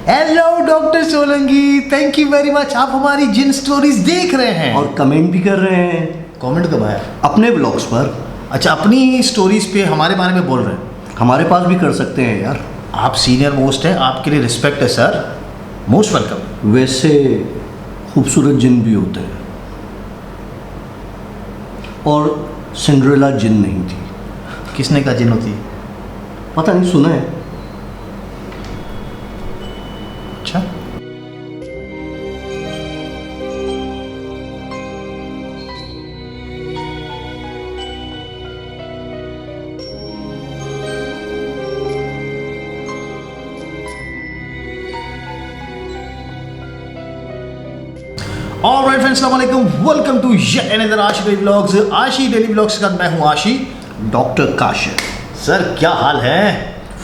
Hello doctor Solanki, thank you very much. आप हमारी जिन stories देख रहे हैं और कमेंट भी कर रहे हैं। कमेंट कब आया? अपने ब्लॉग्स पर। अच्छा, अपनी स्टोरीज पे हमारे बारे में बोल रहे हैं। हमारे पास भी कर सकते हैं यार। आप सीनियर मोस्ट हैं, आपके लिए रिस्पेक्ट है सर, मोस्ट वेलकम। वैसे खूबसूरत जिन भी होते हैं और सिंड्रेला जिन नहीं थी। किसने कहा जिन होती है? पता नहीं, सुना है। अच्छा, ऑलराइट फ्रेंड्स, अस्सलाम वालेकुम, वेलकम टू येट अनदर आशी डेली व्लॉग्स। आशी डेली व्लॉग्स का मैं हूं आशी। डॉक्टर काशिफ। सर क्या हाल है?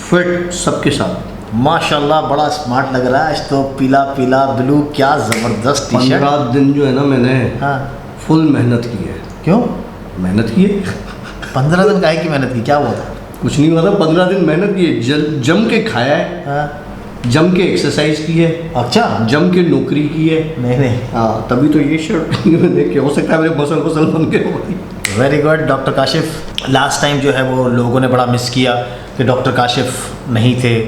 फिट सबके साथ। माशाल्लाह, बड़ा स्मार्ट लग रहा है आज तो। पीला पीला ब्लू, क्या जबरदस्त टी शर्ट। 15 दिन जो है ना, मैंने हाँ, फुल मेहनत की है। क्यों? मेहनत की है 15 दिन काहे की मेहनत की? क्या हुआ था? कुछ नहीं हुआ था। 15 दिन मेहनत की है, जम के खाया है, हाँ, जम के एक्सरसाइज की है, अच्छा। जम के नौकरी की है। नहीं नहीं, हाँ, तभी तो ये शर्ट देख के हो सकता है मेरे मसल बन के हो। Very good doctor Kashif. Last time जो है वो लोगों ने बड़ा मिस किया कि डॉक्टर काशिफ नहीं थे।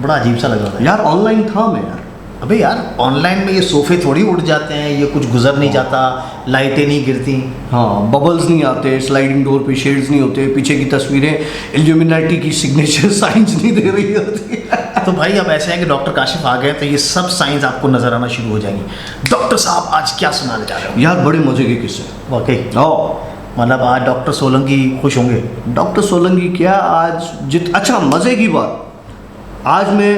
बड़ा अजीब सा लग रहा था यार ऑनलाइन था मैं यार। अबे यार, ऑनलाइन में ये सोफे थोड़ी उड़ जाते हैं, ये कुछ गुजर नहीं जाता, लाइटें नहीं गिरती। हाँ, बबल्स नहीं आते, स्लाइडिंग डोर पे शेड्स नहीं होते, पीछे की तस्वीरें इल्यूमिनाटी की सिग्नेचर साइंस नहीं दे रही होती। तो भाई अब ऐसे है कि डॉक्टर काशिफ आ गए तो ये सब साइंस आपको नजर आना शुरू हो जाएंगी। डॉक्टर साहब आज क्या सुनाने जा रहे हो? यार बड़े मजे के किस्से। वाकई ओ मतलब आज डॉक्टर सोलंकी खुश होंगे। डॉक्टर सोलंकी क्या आज अच्छा मजे की बात, आज मैं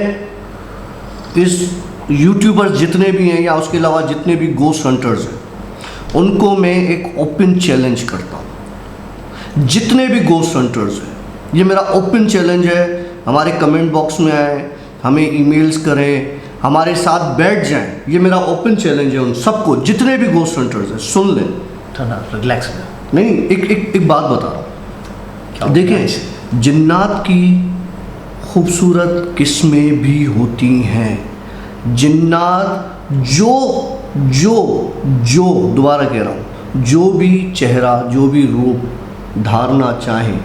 इस यूट्यूबर्स जितने भी हैं या उसके अलावा जितने भी गोस्ट हंटर्स हैं उनको मैं एक ओपन चैलेंज करता हूँ। जितने भी गोस्ट हंटर्स हैं, ये मेरा ओपन चैलेंज है। हमारे कमेंट बॉक्स में आए, हमें ईमेल्स करें, हमारे साथ बैठ जाएं। ये मेरा ओपन चैलेंज है उन सबको, जितने भी गोस्ट हंटर्स हैं। सुन लें, ठंडा रिलैक्स हो जाओ। नहीं एक बात बता रहा हूँ। देखिए, जिन्नात की खूबसूरत किस्में भी होती हैं। जिन्नात जो जो जो दोबारा कह रहा हूँ, जो भी चेहरा, जो भी रूप धारना चाहें,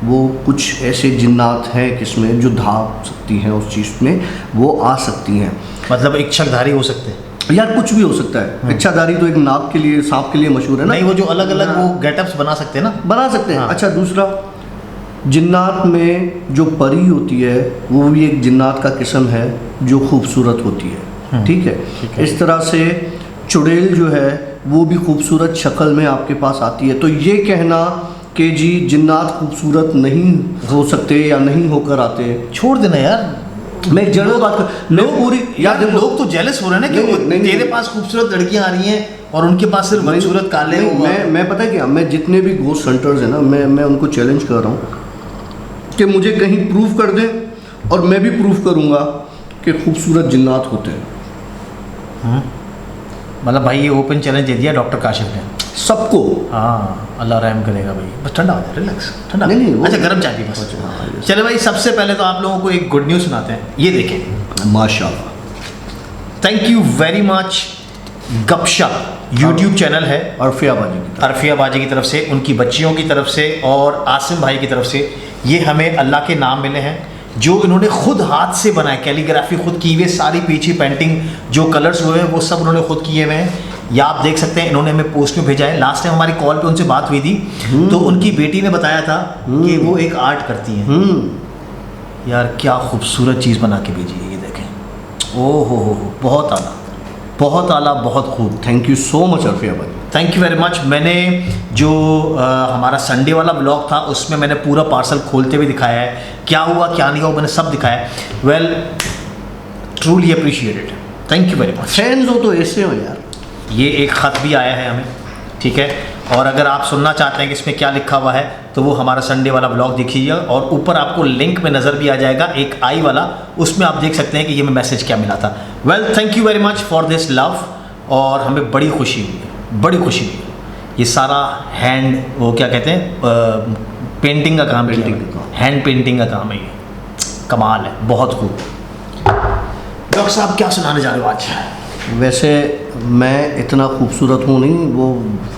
वो कुछ ऐसे जिन्नात हैं किस्में जो धार सकती हैं उस चीज़ में, वो आ सकती हैं। मतलब इच्छाधारी हो सकते हैं यार, कुछ भी हो सकता है। इच्छाधारी तो एक नाग के लिए, सांप के लिए मशहूर है ना। नहीं, वो जो अलग अलग वो गेटअप्स बना सकते हैं ना, बना सकते हैं। हाँ। अच्छा, दूसरा, जिन्नात में जो परी होती है वो भी एक जिन्नात का किस्म है जो खूबसूरत होती है। ठीक है। इस तरह से चुड़ैल जो है वो भी खूबसूरत शक्ल में आपके पास आती है। तो ये कहना कि जी जिन्नात खूबसूरत नहीं हो सकते या नहीं होकर आते, छोड़ देना यार। मैं एक जनरल बात कर, लोग पूरी यार लोग तो जेलस हो रहे हैं ना कि नहीं, तेरे पास खूबसूरत लड़कियां आ रही हैं और उनके पास सिर्फ खूबसूरत काले। मैं पता है क्या, मैं जितने भी गोस्ट हंटर्स हैं ना, मैं उनको चैलेंज कर रहा हूँ कि मुझे कहीं प्रूव कर दें और मैं भी प्रूव करूँगा कि खूबसूरत जिन्नात होते हैं। मतलब भाई ये ओपन चैलेंज दे दिया डॉक्टर काशिफ ने सबको। हाँ, अल्लाह रहम करेगा भाई। बस ठंडा हो जाए, रिलैक्स, ठंडा। नहीं, अच्छा, गर्म चाय पी बस। हाँ, चले भाई, सबसे पहले तो आप लोगों को एक गुड न्यूज़ सुनाते हैं। ये देखें, माशाल्लाह, थैंक यू वेरी मच। गपशप यूट्यूब चैनल है अरफिया बाजी की तरफ से, उनकी बच्चियों की तरफ से और आसिम भाई की तरफ से ये हमें अल्लाह के नाम मिले हैं जो इन्होंने खुद हाथ से बनाए। कैलीग्राफी खुद की हुई, सारी पीछे पेंटिंग जो कलर्स हुए हैं वो सब उन्होंने खुद किए हुए हैं। या आप देख सकते हैं, इन्होंने हमें पोस्ट में भेजा है। लास्ट टाइम हमारी कॉल पे उनसे बात हुई थी तो उनकी बेटी ने बताया था कि वो एक आर्ट करती हैं। यार क्या खूबसूरत चीज़ बना के भेजी है, ये देखें। ओ हो, बहुत आला, बहुत आला, बहुत खूब। थैंक यू सो मच अरफिया भाई, थैंक यू वेरी मच। मैंने जो हमारा संडे वाला ब्लॉग था उसमें मैंने पूरा पार्सल खोलते हुए दिखाया है, क्या हुआ क्या नहीं हुआ मैंने सब दिखाया है। Well, truly appreciated, thank you very much. Fans हो तो ऐसे हो यार। ये एक ख़त भी आया है हमें, ठीक है। और अगर आप सुनना चाहते हैं कि इसमें क्या लिखा हुआ है तो वो हमारा संडे वाला ब्लॉग देखिएगा और ऊपर आपको लिंक में नज़र भी आ जाएगा एक आई वाला, उसमें आप देख सकते हैं कि ये मैं मैसेज क्या मिला था। Well, thank you very much for this love और हमें बड़ी खुशी हुई है, बड़ी खुशी हुई है। ये सारा हैंड, वो क्या कहते हैं, पेंटिंग का काम, हैंड पेंटिंग का काम है। ये कमाल है, बहुत खूब। डॉक्टर साहब क्या सुनाने जा रहे हो आज? वैसे मैं इतना खूबसूरत हूँ नहीं, वो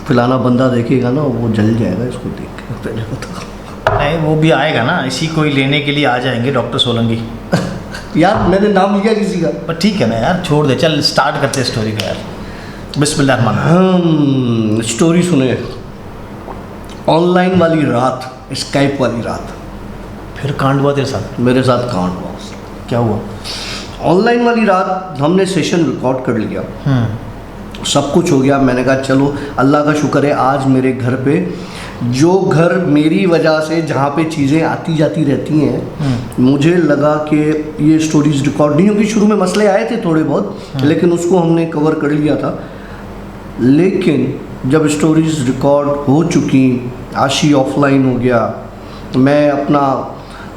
फलाना बंदा देखेगा ना वो जल जाएगा इसको देख के, पहले बता। नहीं, वो भी आएगा ना, इसी को ही लेने के लिए आ जाएंगे डॉक्टर सोलंकी। यार मैंने नाम लिया किसी का। पर ठीक है ना यार, छोड़ दे, चल स्टार्ट करते हैं स्टोरी का यार। बिस्मिल्लाह। स्टोरी सुने। ऑनलाइन वाली रात, स्काइप वाली रात, फिर कांड हुआ तेरे साथ? मेरे साथ कांड हुआ। क्या हुआ? ऑनलाइन वाली रात हमने सेशन रिकॉर्ड कर लिया, सब कुछ हो गया। मैंने कहा चलो अल्लाह का शुक्र है, आज मेरे घर पे, जो घर मेरी वजह से जहाँ पे चीज़ें आती जाती रहती हैं, मुझे लगा कि ये स्टोरीज रिकॉर्ड नहीं होगी। शुरू में मसले आए थे थोड़े बहुत, लेकिन उसको हमने कवर कर लिया था। लेकिन जब स्टोरीज रिकॉर्ड हो चुकी, आशी ऑफलाइन हो गया, मैं अपना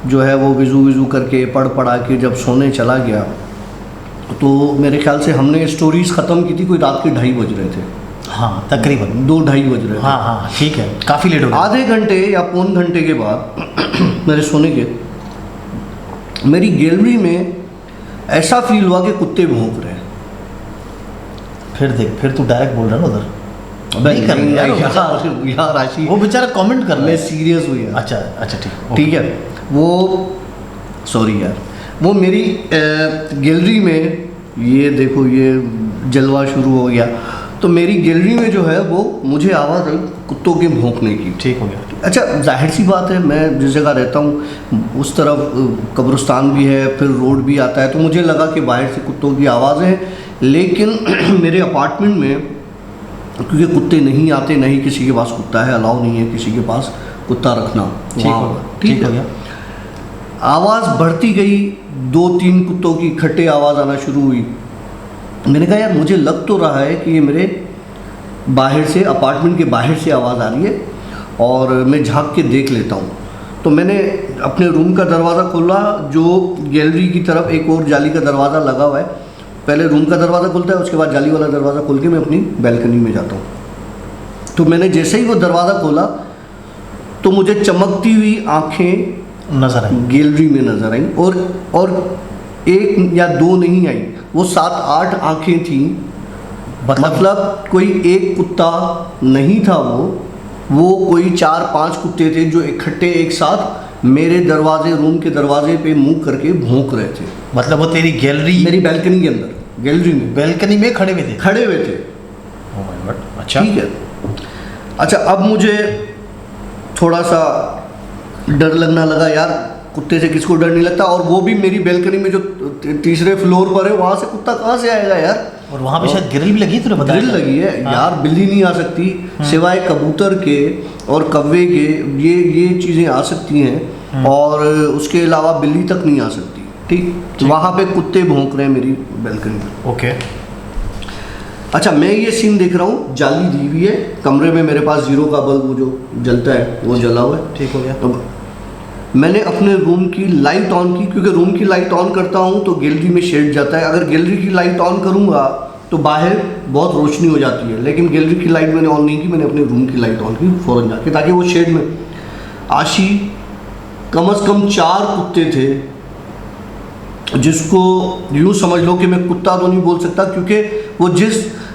जो है वो विज़ू करके पढ़ा के जब सोने चला गया, तो मेरे ख्याल से हमने स्टोरीज ख़त्म की थी कोई रात के 2:30 बज रहे थे। हाँ तकरीबन 2-2:30 बज रहे थे। हाँ ठीक है, काफ़ी लेट हो गया। आधे घंटे या पौन घंटे के बाद मेरे सोने के, मेरी गैलरी में ऐसा फील हुआ कि कुत्ते भौंक रहे हैं। फिर देख, फिर तू डायरेक्ट बोल रहा है ना उधर। नहीं कर यार आशी, वो बेचारा कमेंट कर रहा मैं है। सीरियस हुई यार। अच्छा ठीक है, वो सॉरी यार, वो मेरी गैलरी में, ये देखो ये जलवा शुरू हो गया। तो मेरी गैलरी में जो है वो मुझे आवाज़ आई कुत्तों के भौंकने की। ठीक हो गया। अच्छा, जाहिर सी बात है, मैं जिस जगह रहता हूँ उस तरफ कब्रिस्तान भी है, फिर रोड भी आता है, तो मुझे लगा कि बाहर से कुत्तों की आवाज़ है। लेकिन मेरे अपार्टमेंट में क्योंकि कुत्ते नहीं आते, नहीं किसी के पास कुत्ता है, अलाउ नहीं है किसी के पास कुत्ता रखना। ठीक हो गया। आवाज़ बढ़ती गई, 2-3 कुत्तों की इकट्ठे आवाज़ आना शुरू हुई। मैंने कहा यार मुझे लग तो रहा है कि ये मेरे बाहर से, अपार्टमेंट के बाहर से आवाज़ आ रही है, और मैं झांक के देख लेता हूँ। तो मैंने अपने रूम का दरवाज़ा खोला, जो गैलरी की तरफ एक और जाली का दरवाज़ा लगा हुआ है। पहले रूम का दरवाज़ा खुलता है, उसके बाद जाली वाला दरवाज़ा खोल के मैं अपनी बैल्कनी में जाता हूँ। तो मैंने जैसे ही वो दरवाज़ा खोला तो मुझे चमकती हुई आँखें नजर आई, गैलरी में नजर आई, और 1 या 2 नहीं आई, वो 7-8 आँखें थीं। मतलब कोई एक कुत्ता नहीं था, वो कोई 4-5 कुत्ते थे जो इकट्ठे एक साथ मेरे दरवाजे, रूम के दरवाजे पे मुंह करके भौंक रहे थे। मतलब वो तेरी गैलरी, मेरी बैल्कनी के अंदर, गैलरी में, बैल्कनी में खड़े हुए थे? खड़े हुए थे। Oh my God. अच्छा ठीक है। अच्छा, अब मुझे थोड़ा सा डर लगना लगा यार, कुत्ते से किसको डर नहीं लगता, और वो भी मेरी बैल्कनी में जो 3रे फ्लोर पर है, वहाँ से कुत्ता कहाँ से आएगा यार। और वहाँ पे शायद ग्रिल भी लगी, तूने बताया? ग्रिल लगी है। हाँ। यार बिल्ली नहीं आ सकती, सिवाय कबूतर के और कौवे के, ये चीज़ें आ सकती हैं, और उसके अलावा बिल्ली तक नहीं आ सकती। ठीक, वहाँ पे कुत्ते भौंक रहे हैं मेरी बैल्कनी में। ओके। अच्छा, मैं ये सीन देख रहा हूँ, जाली दी हुई है, कमरे में मेरे पास 0 का बल्ब वो जो जलता है वो जला हुआ है। ठीक हो गया। तो मैंने अपने रूम की लाइट ऑन की, क्योंकि रूम की लाइट ऑन करता हूँ तो गैलरी में शेड जाता है। अगर गैलरी की लाइट ऑन करूँगा तो बाहर बहुत रोशनी हो जाती है, लेकिन गैलरी की लाइट मैंने ऑन नहीं की, मैंने अपने रूम की लाइट ऑन की फ़ौरन जाके, ताकि वो शेड में। आशी कम से कम 4 कुत्ते थे, जिसको यूँ समझ लो कि मैं कुत्ता तो नहीं बोल सकता, क्योंकि वो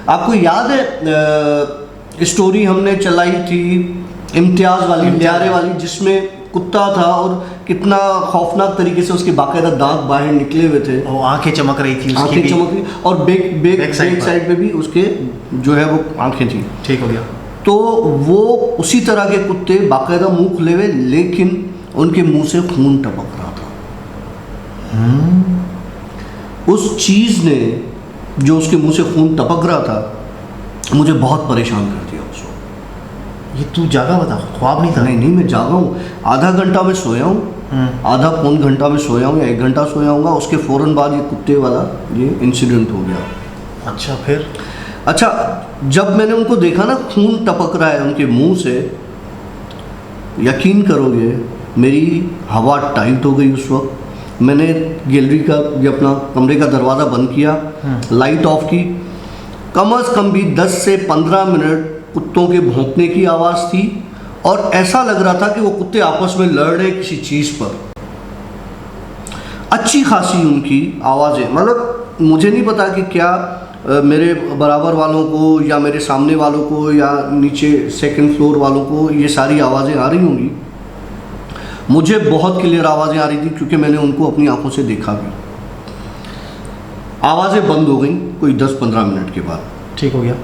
आपको याद है स्टोरी हमने चलाई थी इम्तियाज़ वाली, प्यारे वाली, जिसमें कुत्ता था और कितना खौफनाक तरीके से उसके बाकायदा दांत बाहर निकले हुए थे, और आंखें चमक रही थी, आंखें चमक रही, और बैक साइड पे भी उसके जो है वो आंखें थी। ठीक हो गया। तो वो उसी तरह के कुत्ते, बाकायदा मुंह खुले हुए, लेकिन उनके मुंह से खून टपक रहा था। उस चीज़ ने, जो उसके मुंह से खून टपक रहा था, मुझे बहुत परेशान कर दिया उसको। ये तू जागा, बता, ख्वाब नहीं था? नहीं, मैं जागा हूँ। आधा घंटा में सोया हूँ, आधा पौन घंटा में सोया हूँ, या 1 घंटा सोया हूँगा। उसके फ़ौरन बाद ये कुत्ते वाला ये इंसिडेंट हो गया। अच्छा, फिर? अच्छा, जब मैंने उनको देखा ना, खून टपक रहा है उनके मुंह से, यकीन करोगे मेरी हवा टाइट हो गई उस वक्त। मैंने गैलरी का, ये अपना कमरे का दरवाज़ा बंद किया, लाइट ऑफ की। कम से कम भी 10 से 15 मिनट कुत्तों के भौंकने की आवाज़ थी, और ऐसा लग रहा था कि वो कुत्ते आपस में लड़ रहे किसी चीज़ पर। अच्छा, अच्छी खासी उनकी आवाज़ें, मतलब मुझे नहीं पता कि क्या मेरे बराबर वालों को या मेरे सामने वालों को या नीचे सेकंड फ्लोर वालों को ये सारी आवाज़ें आ रही होंगी। मुझे बहुत क्लियर आवाज़ें आ रही थी क्योंकि मैंने उनको अपनी आंखों से देखा भी। आवाज़ें बंद हो गई कोई 10-15 मिनट के बाद। ठीक हो गया।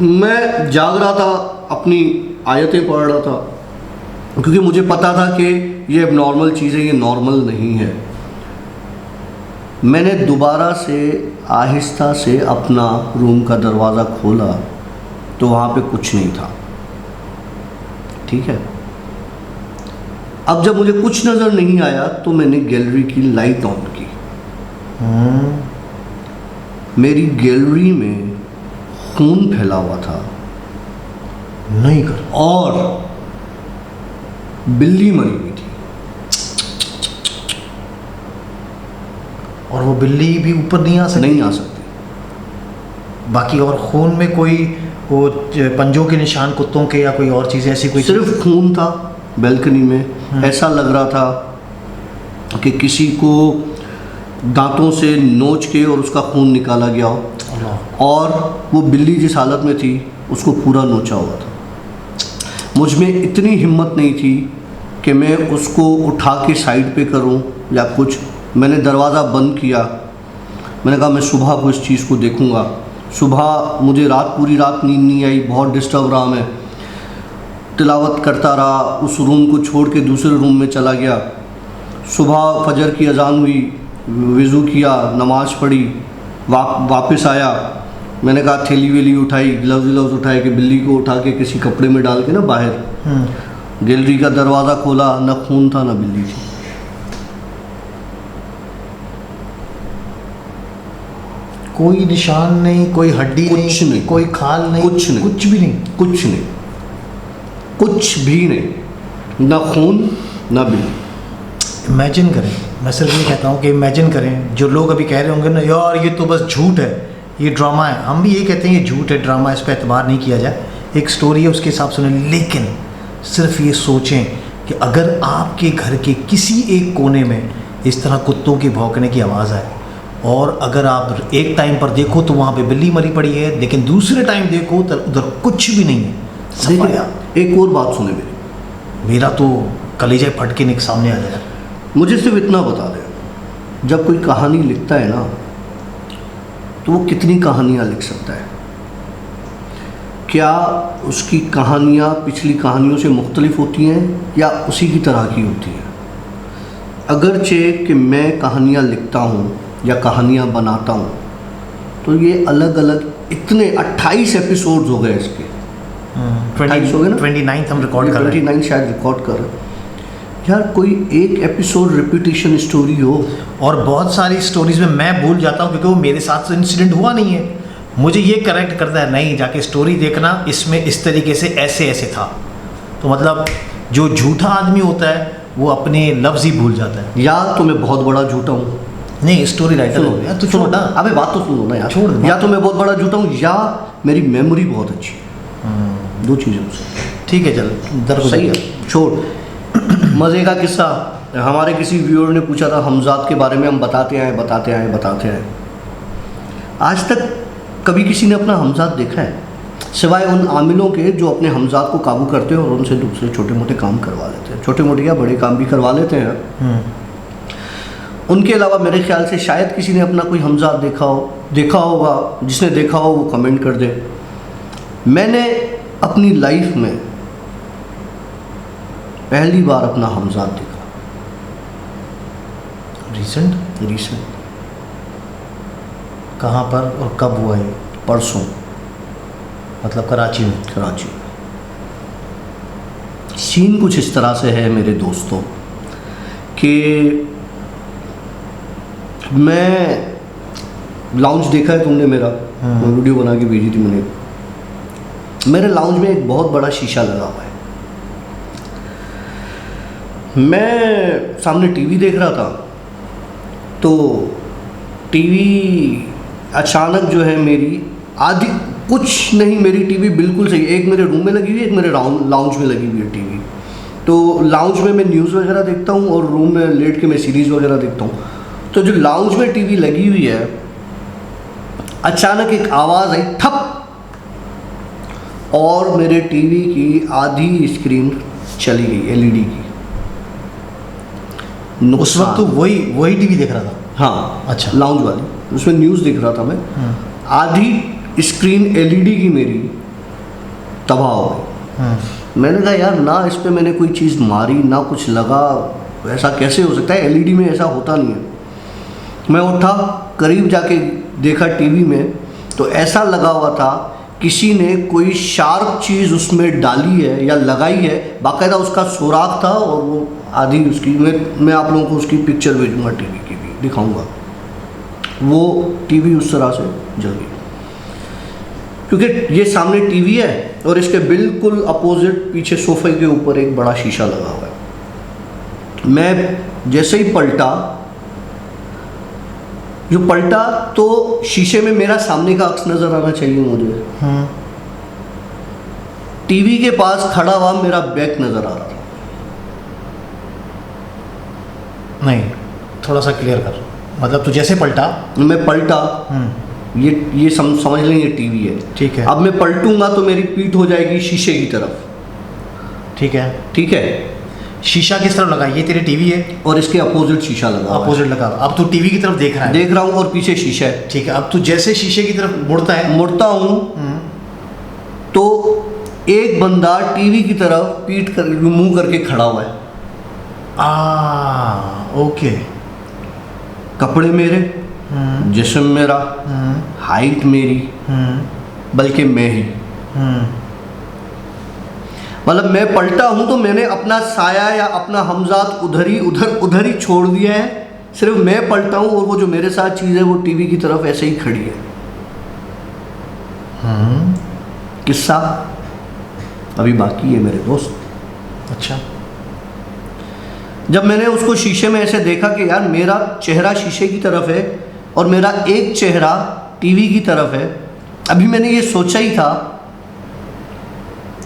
मैं जाग रहा था, अपनी आयतें पढ़ रहा था, क्योंकि मुझे पता था कि ये नॉर्मल चीज़ है, ये नॉर्मल नहीं है। मैंने दोबारा से आहिस्ता से अपना रूम का दरवाज़ा खोला तो वहाँ पे कुछ नहीं था। ठीक है, अब जब मुझे कुछ नज़र नहीं आया तो मैंने गैलरी की लाइट ऑन की। मेरी गैलरी में खून फैला हुआ था नहीं कर, और बिल्ली मरी हुई थी। और वो बिल्ली भी ऊपर नहीं आ सकती? नहीं आ सकती। बाकी और खून में कोई वो पंजों के निशान कुत्तों के या कोई और चीज़ ऐसी कोई? सिर्फ खून था बैल्कनी में। ऐसा लग रहा था कि किसी को दांतों से नोच के और उसका खून निकाला गया हो, और वो बिल्ली जिस हालत में थी उसको पूरा नोचा हुआ था। मुझ में इतनी हिम्मत नहीं थी कि मैं उसको उठा के साइड पे करूं या कुछ। मैंने दरवाज़ा बंद किया। मैंने कहा मैं सुबह को इस चीज़ को देखूंगा। सुबह मुझे पूरी रात नींद नहीं आई, बहुत डिस्टर्ब रहा मैं। तिलावत करता रहा, उस रूम को छोड़ के दूसरे रूम में चला गया। सुबह फजर की अजान हुई, वज़ू किया, नमाज़ पढ़ी, वापस आया। मैंने कहा थैली वेली उठाई, ग्लव्स उठाए कि बिल्ली को उठा के किसी कपड़े में डाल के ना बाहर। गैलरी का दरवाज़ा खोला, न खून था न बिल्ली थी। कोई निशान नहीं, कोई हड्डी नहीं, कोई खाल नहीं, कुछ नहीं, कुछ भी नहीं, कुछ नहीं, कुछ भी नहीं, ना खून ना बिल्ली। इमेजिन करें, मैं सिर्फ ये कहता हूँ कि इमेजिन करें, जो लोग अभी कह रहे होंगे ना यार ये तो बस झूठ है, ये ड्रामा है, हम भी ये कहते हैं ये झूठ है, ड्रामा, इस पर एतबार नहीं किया जाए, एक स्टोरी है उसके हिसाब से सुने। लेकिन सिर्फ ये सोचें कि अगर आपके घर के किसी एक कोने में इस तरह कुत्तों की भौंकने की आवाज़ आए, और अगर आप एक टाइम पर देखो तो वहाँ पे बिल्ली मरी पड़ी है, लेकिन दूसरे टाइम देखो तो उधर कुछ भी नहीं है। सफाया। एक और बात सुने मेरा तो कलेजा फट के सामने आ जाएगा। मुझे सिर्फ इतना बता दें, जब कोई कहानी लिखता है ना तो वो कितनी कहानियाँ लिख सकता है? क्या उसकी कहानियाँ पिछली कहानियों से मुख्तलिफ होती हैं या उसी की तरह की होती हैं? अगरचे कि मैं कहानियाँ लिखता हूँ या कहानियाँ बनाता हूँ, तो ये अलग अलग इतने 28 एपिसोड्स हो गए इसके। 29 हो गए ना, 29 हम रिकॉर्ड कर रहे हैं, 29 शायद रिकॉर्ड कर रहे हैं। यार कोई एक एपिसोड रिपीटिशन स्टोरी हो। और बहुत सारी स्टोरीज में मैं भूल जाता हूँ क्योंकि वो मेरे साथ तो इंसिडेंट हुआ नहीं है, मुझे ये करेक्ट करता है, नहीं जाके स्टोरी देखना, इसमें इस तरीके से ऐसे ऐसे था। तो मतलब जो झूठा आदमी होता है वो अपने लफ्ज़ ही भूल जाता है। या तो मैं बहुत बड़ा झूठा हूँ, नहीं स्टोरी राइटर हो यार, तो छोड़ ना, अबे बात तो सुनो ना यार, छोड़। या तो मैं बहुत बड़ा झूठा हूँ या मेरी मेमोरी बहुत अच्छी है। दो चीज़ें मुझसे। ठीक है चल, दर्द सही है, छोड़। मज़े का किस्सा, हमारे किसी व्यूअर ने पूछा था हमजाद के बारे में, हम बताते आए। आज तक कभी किसी ने अपना हमजाद देखा है? सिवाय उन आमिलों के जो अपने हमजाद को काबू करते हैं और उनसे दूसरे छोटे मोटे काम करवा लेते हैं, छोटे मोटे या बड़े काम भी करवा लेते हैं। उनके अलावा मेरे ख्याल से शायद किसी ने अपना कोई हमजाद देखा होगा। जिसने देखा हो वो कमेंट कर दे। मैंने अपनी लाइफ में पहली बार अपना हमजाद देखा। रिसेंट। कहाँ पर और कब हुआ ये? परसों। मतलब कराची में? कराची। सीन कुछ इस तरह से है मेरे दोस्तों कि मैं लाउंज देखा है तुमने मेरा, वीडियो बना के भेजी थी मैंने। मेरे लाउंज में एक बहुत बड़ा शीशा लगा हुआ है। मैं सामने टीवी देख रहा था, तो टीवी अचानक जो है मेरी आधी, कुछ नहीं, मेरी टीवी बिल्कुल सही, एक मेरे रूम में लगी हुई है, एक मेरे लाउंज में लगी हुई है टीवी। तो लाउंज में मैं न्यूज़ वगैरह देखता हूँ और रूम में लेट के मैं सीरीज़ वगैरह देखता हूँ। तो जो लाउंज में टीवी लगी हुई है, अचानक एक आवाज़ आई ठप, और मेरे टीवी की आधी स्क्रीन चली गई एलईडी की। उस वक्त तो वही टीवी देख रहा था? हाँ, अच्छा। लाउंज वाली, उसमें न्यूज़ देख रहा था मैं। आधी स्क्रीन एलईडी की मेरी तबाह हो गई। मैंने कहा यार, ना इस पे मैंने कोई चीज़ मारी, ना कुछ लगा, ऐसा कैसे हो सकता है? एलईडी में ऐसा होता नहीं है। मैं उठा, करीब जाके देखा टीवी में, तो ऐसा लगा हुआ था किसी ने कोई शार्प चीज़ उसमें डाली है या लगाई है, बाकायदा उसका सुराख था, और वो आधी उसकी, मैं आप लोगों को उसकी पिक्चर भेजूंगा, टीवी की भी दिखाऊंगा। वो टीवी उस तरह से जल गई, क्योंकि ये सामने टीवी है और इसके बिल्कुल अपोजिट पीछे सोफे के ऊपर एक बड़ा शीशा लगा हुआ है। मैं जैसे ही पलटा तो शीशे में मेरा सामने का अक्स नजर आना चाहिए मुझे। टीवी के पास खड़ा हुआ मेरा बैक नजर आ रहा था। नहीं, थोड़ा सा क्लियर कर। मतलब तू जैसे पलटा? मैं पलटा, ये समझ लें ये टीवी है, ठीक है। अब मैं पलटूंगा तो मेरी पीठ हो जाएगी शीशे की तरफ, ठीक है, ठीक है। शीशा किस तरफ लगा? ये तेरे टीवी है और इसके अपोजिट शीशा लगा, अपोजिट लगा। अब तू टीवी की तरफ देख रहा है? देख रहा हूँ, और पीछे शीशा है, ठीक है। अब तू जैसे शीशे की तरफ मुड़ता हूँ तो एक बंदा टीवी की तरफ पीठ कर मुंह करके खड़ा हुआ है। ओके। कपड़े मेरे, जिस्म मेरा, हाइट मेरी, बल्कि मैं ही, मतलब मैं पलटा हूं तो मैंने अपना साया या अपना हमजात उधर ही छोड़ दिया है। सिर्फ मैं पलटा हूं, और वो जो मेरे साथ चीज़ है वो टीवी की तरफ ऐसे ही खड़ी है। किस्सा अभी बाकी है मेरे दोस्त। अच्छा। जब मैंने उसको शीशे में ऐसे देखा कि यार मेरा चेहरा शीशे की तरफ है और मेरा एक चेहरा टीवी की तरफ है, अभी मैंने ये सोचा ही था,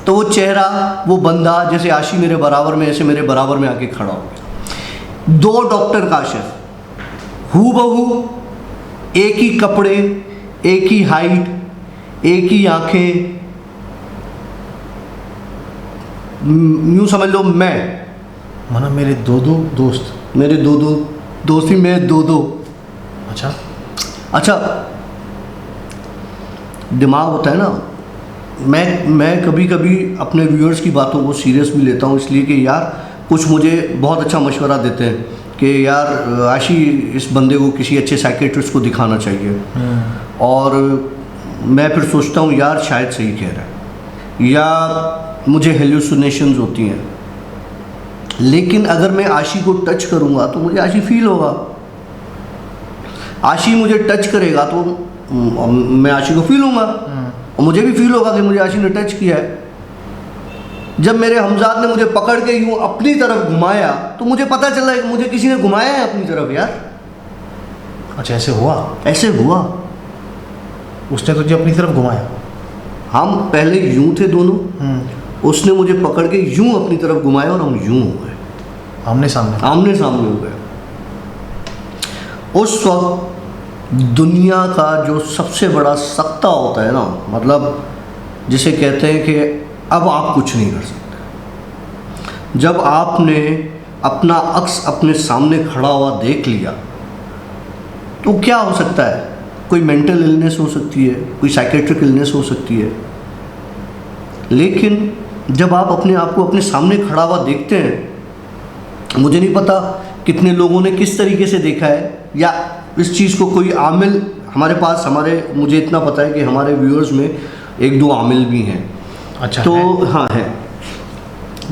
तो वो चेहरा, वो बंदा जैसे आशी मेरे बराबर में, ऐसे मेरे बराबर में आके खड़ा हो गया। 2 डॉक्टर काशिफ, हूबहू, एक ही कपड़े, एक ही हाइट, एक ही आंखें, यूं समझ लो मैं, माना मेरे दो दोस्त, मेरे दो दोस्त ही, मैं दो। अच्छा, दिमाग होता है ना, मैं कभी कभी अपने व्यूअर्स की बातों को सीरियस भी लेता हूँ, इसलिए कि यार कुछ मुझे बहुत अच्छा मशवरा देते हैं कि यार आशी, इस बंदे को किसी अच्छे साइकेट्रिस्ट को दिखाना चाहिए। और मैं फिर सोचता हूँ यार शायद सही कह रहा है, या मुझे हेल्यूसिनेशंस होती हैं, लेकिन अगर मैं आशी को टच करूँगा तो मुझे आशी फील होगा, आशी मुझे टच करेगा तो मैं आशी को फील होगा, और मुझे भी फील होगा कि मुझे आशी ने टच किया है। जब मेरे हमजाद ने मुझे पकड़ के यूँ अपनी तरफ घुमाया तो मुझे पता चला कि मुझे किसी ने घुमाया है अपनी तरफ यार। अच्छा, ऐसे हुआ? ऐसे हुआ, उसने तुझे अपनी तरफ घुमाया? हम पहले यूं थे दोनों, उसने मुझे पकड़ के यूं अपनी तरफ घुमाया और हम यूं हो गए, आमने सामने हो गए। उस वक्त दुनिया का जो सबसे बड़ा सख्ता होता है ना, मतलब जिसे कहते हैं कि अब आप कुछ नहीं कर सकते, जब आपने अपना अक्स अपने सामने खड़ा हुआ देख लिया तो क्या हो सकता है? कोई मेंटल इलनेस हो सकती है, कोई साइकेट्रिक इलनेस हो सकती है, लेकिन जब आप अपने आप को अपने सामने खड़ा हुआ देखते हैं, मुझे नहीं पता कितने लोगों ने किस तरीके से देखा है, या इस चीज़ को कोई आमिल मुझे इतना पता है कि हमारे व्यूअर्स में 1-2 आमिल भी हैं। अच्छा, तो है? हाँ है।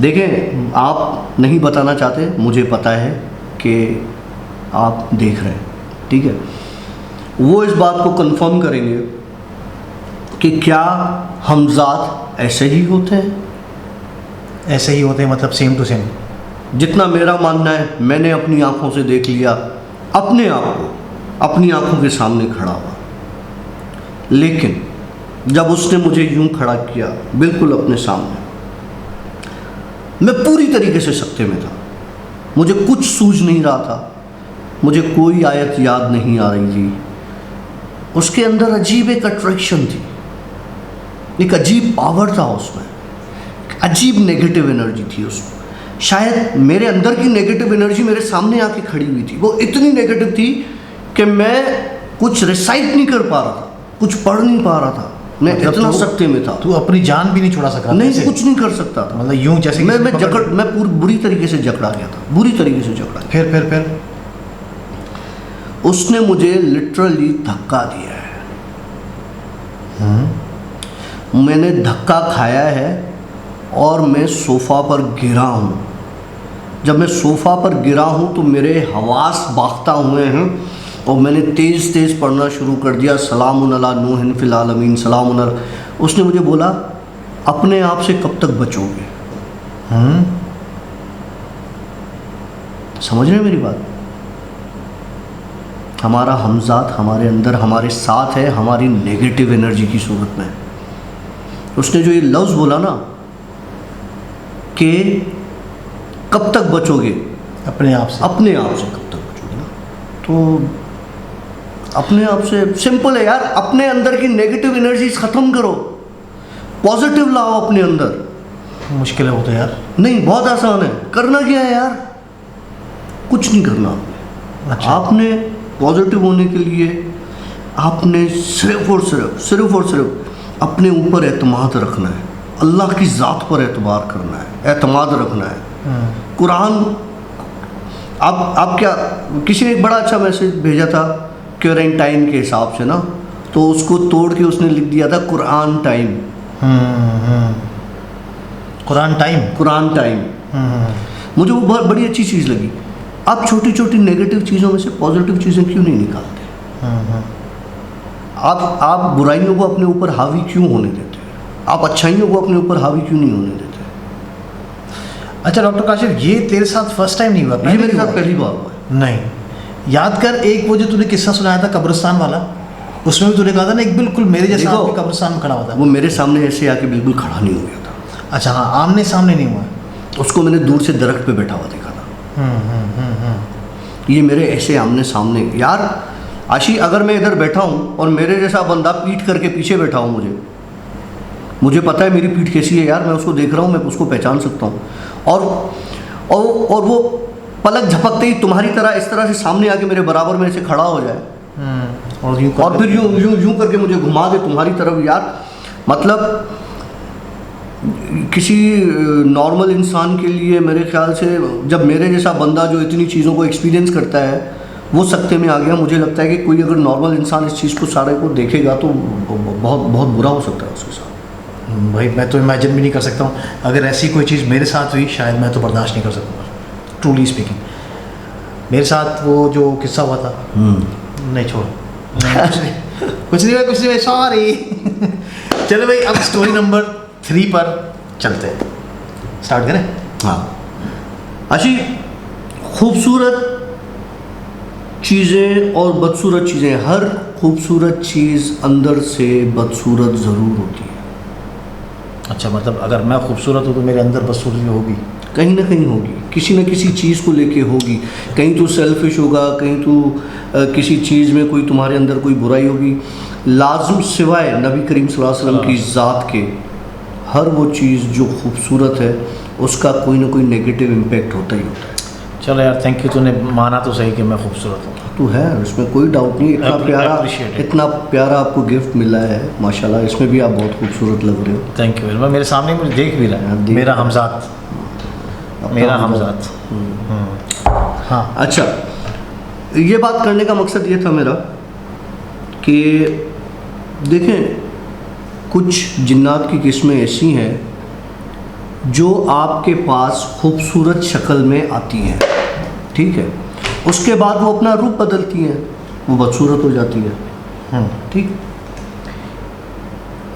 देखें, आप नहीं बताना चाहते, मुझे पता है कि आप देख रहे हैं, ठीक है। वो इस बात को कंफर्म करेंगे कि क्या हमजाद ऐसे ही होते हैं? ऐसे ही होते हैं मतलब सेम टू सेम? जितना मेरा मानना है, मैंने अपनी आंखों से देख लिया, अपने आप को अपनी आंखों के सामने खड़ा हुआ, लेकिन जब उसने मुझे यूं खड़ा किया बिल्कुल अपने सामने, मैं पूरी तरीके से सख्ते में था, मुझे कुछ सूझ नहीं रहा था। मुझे कोई आयत याद नहीं आ रही थी। उसके अंदर अजीब एक अट्रैक्शन थी, एक अजीब पावर था उसमें, अजीब नेगेटिव एनर्जी थी उसमें। शायद मेरे अंदर की नेगेटिव एनर्जी मेरे सामने आके खड़ी हुई थी। वो इतनी नेगेटिव थी कि मैं कुछ रिसाइट नहीं कर पा रहा था, कुछ पढ़ नहीं पा रहा था, मैं मतलब इतना तू- सख्ते में था। तू अपनी जान भी नहीं छुड़ा सका? नहीं, कैसे? कुछ नहीं कर सकता था। मतलब यूं जैसे मैं किसी को पकड़- मैं पूरी बुरी तरीके से जकड़ा गया था, बुरी तरीके से जकड़ा गया। फिर उसने मुझे लिटरली धक्का दिया है। मैंने धक्का खाया है और मैं सोफ़ा पर गिरा हूँ। जब मैं सोफ़ा पर गिरा हूँ तो मेरे हवास बाख्ता हुए हैं और मैंने तेज़ तेज़ पढ़ना शुरू कर दिया, सलामुन अला नूहिन फिल आलमीन, सलामुन अला। उसने मुझे बोला, अपने आप से कब तक बचोगे? समझ रहे हैं मेरी बात? हमारा हमज़ात हमारे अंदर हमारे साथ है, हमारी नेगेटिव एनर्जी की सूरत में। उसने जो ये लफ्ज़ बोला ना कि कब तक बचोगे अपने आप से, अपने आप से कब तक बचोगे ना, तो अपने आप से सिंपल है यार। अपने अंदर की नेगेटिव एनर्जीज ख़त्म करो, पॉजिटिव लाओ अपने अंदर। मुश्किल है वो तो यार। नहीं, बहुत आसान है। करना क्या है यार? कुछ नहीं करना आपने। अच्छा। आपने पॉजिटिव होने के लिए आपने सिर्फ और सिर्फ अपने ऊपर एतमाद रखना है, अल्लाह की ज़ात पर एतबार करना है, एतमाद रखना है। कुरान, आप क्या, किसी ने एक बड़ा अच्छा मैसेज भेजा था क्वारंटाइन के हिसाब से ना, तो उसको तोड़ के उसने लिख दिया था कुरान टाइम। कुरान टाइम। मुझे वो बहुत बड़ी अच्छी चीज़ लगी। आप छोटी छोटी नेगेटिव चीज़ों में से पॉजिटिव चीज़ें क्यों नहीं निकालते? आप बुराइयों को अपने ऊपर हावी क्यों होने देते हैं? आप अच्छाइयों को अपने ऊपर हावी क्यों नहीं होने देते? अच्छा डॉक्टर काशिफ, ये तेरे साथ फर्स्ट टाइम नहीं हुआ? ये मेरे साथ पहली बार हुआ है। नहीं, याद कर, एक वो जो तूने किस्सा सुनाया था कब्रिस्तान वाला, उसमें भी तूने कहा था ना एक बिल्कुल मेरे जैसा देखो, आदमी कब्रिस्तान में खड़ा हुआ था। वो मेरे सामने ऐसे आके बिल्कुल खड़ा नहीं हो गया था। अच्छा हाँ, आमने सामने नहीं हुआ। उसको मैंने दूर से दरख्त पे बैठा हुआ देखा था। ये मेरे ऐसे आमने सामने। यार आशी, अगर मैं इधर बैठा हूँ और मेरे जैसा बंदा पीठ करके पीछे बैठा हूँ, मुझे पता है मेरी पीठ कैसी है यार, मैं उसको देख रहा हूँ, मैं उसको पहचान सकता हूँ। और वो पलक झपकते ही तुम्हारी तरह इस तरह से सामने आके मेरे बराबर में ऐसे खड़ा हो जाए और फिर यूं करके मुझे घुमा दे तुम्हारी तरफ। यार मतलब किसी नॉर्मल इंसान के लिए मेरे ख्याल से, जब मेरे जैसा बंदा जो इतनी चीज़ों को एक्सपीरियंस करता है वो सकते में आ गया, मुझे लगता है कि कोई अगर नॉर्मल इंसान इस चीज़ को सारे को देखेगा तो बहुत बहुत बुरा हो सकता है उसके साथ। भाई मैं तो इमेजिन भी नहीं कर सकता हूँ। अगर ऐसी कोई चीज़ मेरे साथ हुई, शायद मैं तो बर्दाश्त नहीं कर सकूँगा, ट्रूली स्पीकिंग। मेरे साथ वो जो किस्सा हुआ था, नहीं छोड़, कुछ नहीं, सॉरी। चलो भाई, अब स्टोरी नंबर 3 पर चलते हैं, स्टार्ट करें। हाँ अच्छी, खूबसूरत चीज़ें और बदसूरत चीज़ें, हर खूबसूरत चीज़ अंदर से बदसूरत ज़रूर होती है। अच्छा, मतलब अगर मैं खूबसूरत हूँ तो मेरे अंदर बदसूरती होगी? कहीं ना कहीं होगी, किसी न किसी चीज़ को लेके होगी। कहीं तो सेल्फिश होगा, कहीं तो किसी चीज़ में कोई तुम्हारे अंदर कोई बुराई होगी। लाज़िम सिवाय नबी करीम सल्लल्लाहु अलैहि वसल्लम की ज़ात के, हर वो चीज़ जो खूबसूरत है उसका कोई ना कोई नेगेटिव इम्पैक्ट होता ही होता है। चलो यार, थैंक यू, तूने माना तो सही कि मैं खूबसूरत हूँ। तो है, इसमें कोई डाउट नहीं। Appreciate it. इतना प्यारा आपको गिफ्ट मिला है माशाल्लाह, इसमें भी आप बहुत खूबसूरत लग रहे हो। Thank you. मैं मेरे सामने मुझे देख भी रहा है, मेरा हमजात, मेरा हमजात। हाँ अच्छा, ये बात करने का मकसद ये था मेरा कि देखें, कुछ जिन्नात की किस्में ऐसी हैं जो आपके पास खूबसूरत शक्ल में आती हैं, ठीक है, उसके बाद वो अपना रूप बदलती हैं, वो बदसूरत हो जाती है, ठीक।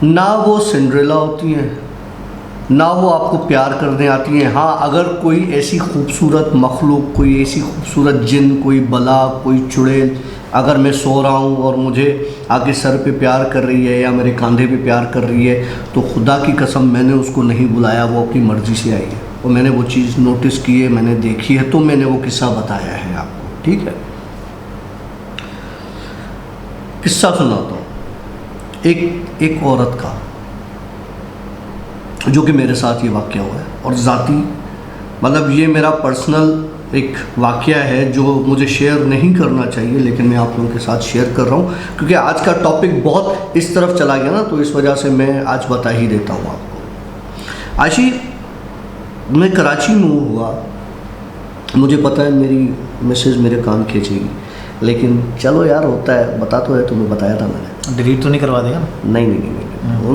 ना वो सिंड्रेला होती हैं, ना वो आपको प्यार करने आती हैं। हाँ, अगर कोई ऐसी खूबसूरत मखलूक, कोई ऐसी खूबसूरत जिन, कोई बला, कोई चुड़ैल, अगर मैं सो रहा हूँ और मुझे आके सर पे प्यार कर रही है या मेरे कंधे पे प्यार कर रही है, तो खुदा की कसम मैंने उसको नहीं बुलाया, वो अपनी मर्ज़ी से आई है और मैंने वो चीज़ नोटिस की है, मैंने देखी है, तो मैंने वो किस्सा बताया है आपको, ठीक है। किस्सा सुनाता हूँ एक औरत का, जो कि मेरे साथ ये वाक़या हुआ है, और ज़ाती मतलब ये मेरा पर्सनल एक वाक़या है जो मुझे शेयर नहीं करना चाहिए, लेकिन मैं आप लोगों के साथ शेयर कर रहा हूँ क्योंकि आज का टॉपिक बहुत इस तरफ चला गया ना, तो इस वजह से मैं आज बता ही देता हूँ आपको। आशी, मैं कराची में हुआ, मुझे पता है मेरी मैसेज मेरे कान खींचेगी, लेकिन चलो यार, होता है, बता तो है, तुम्हें बताया था मैंने। डिलीट तो नहीं करवा देगा ना? नहीं,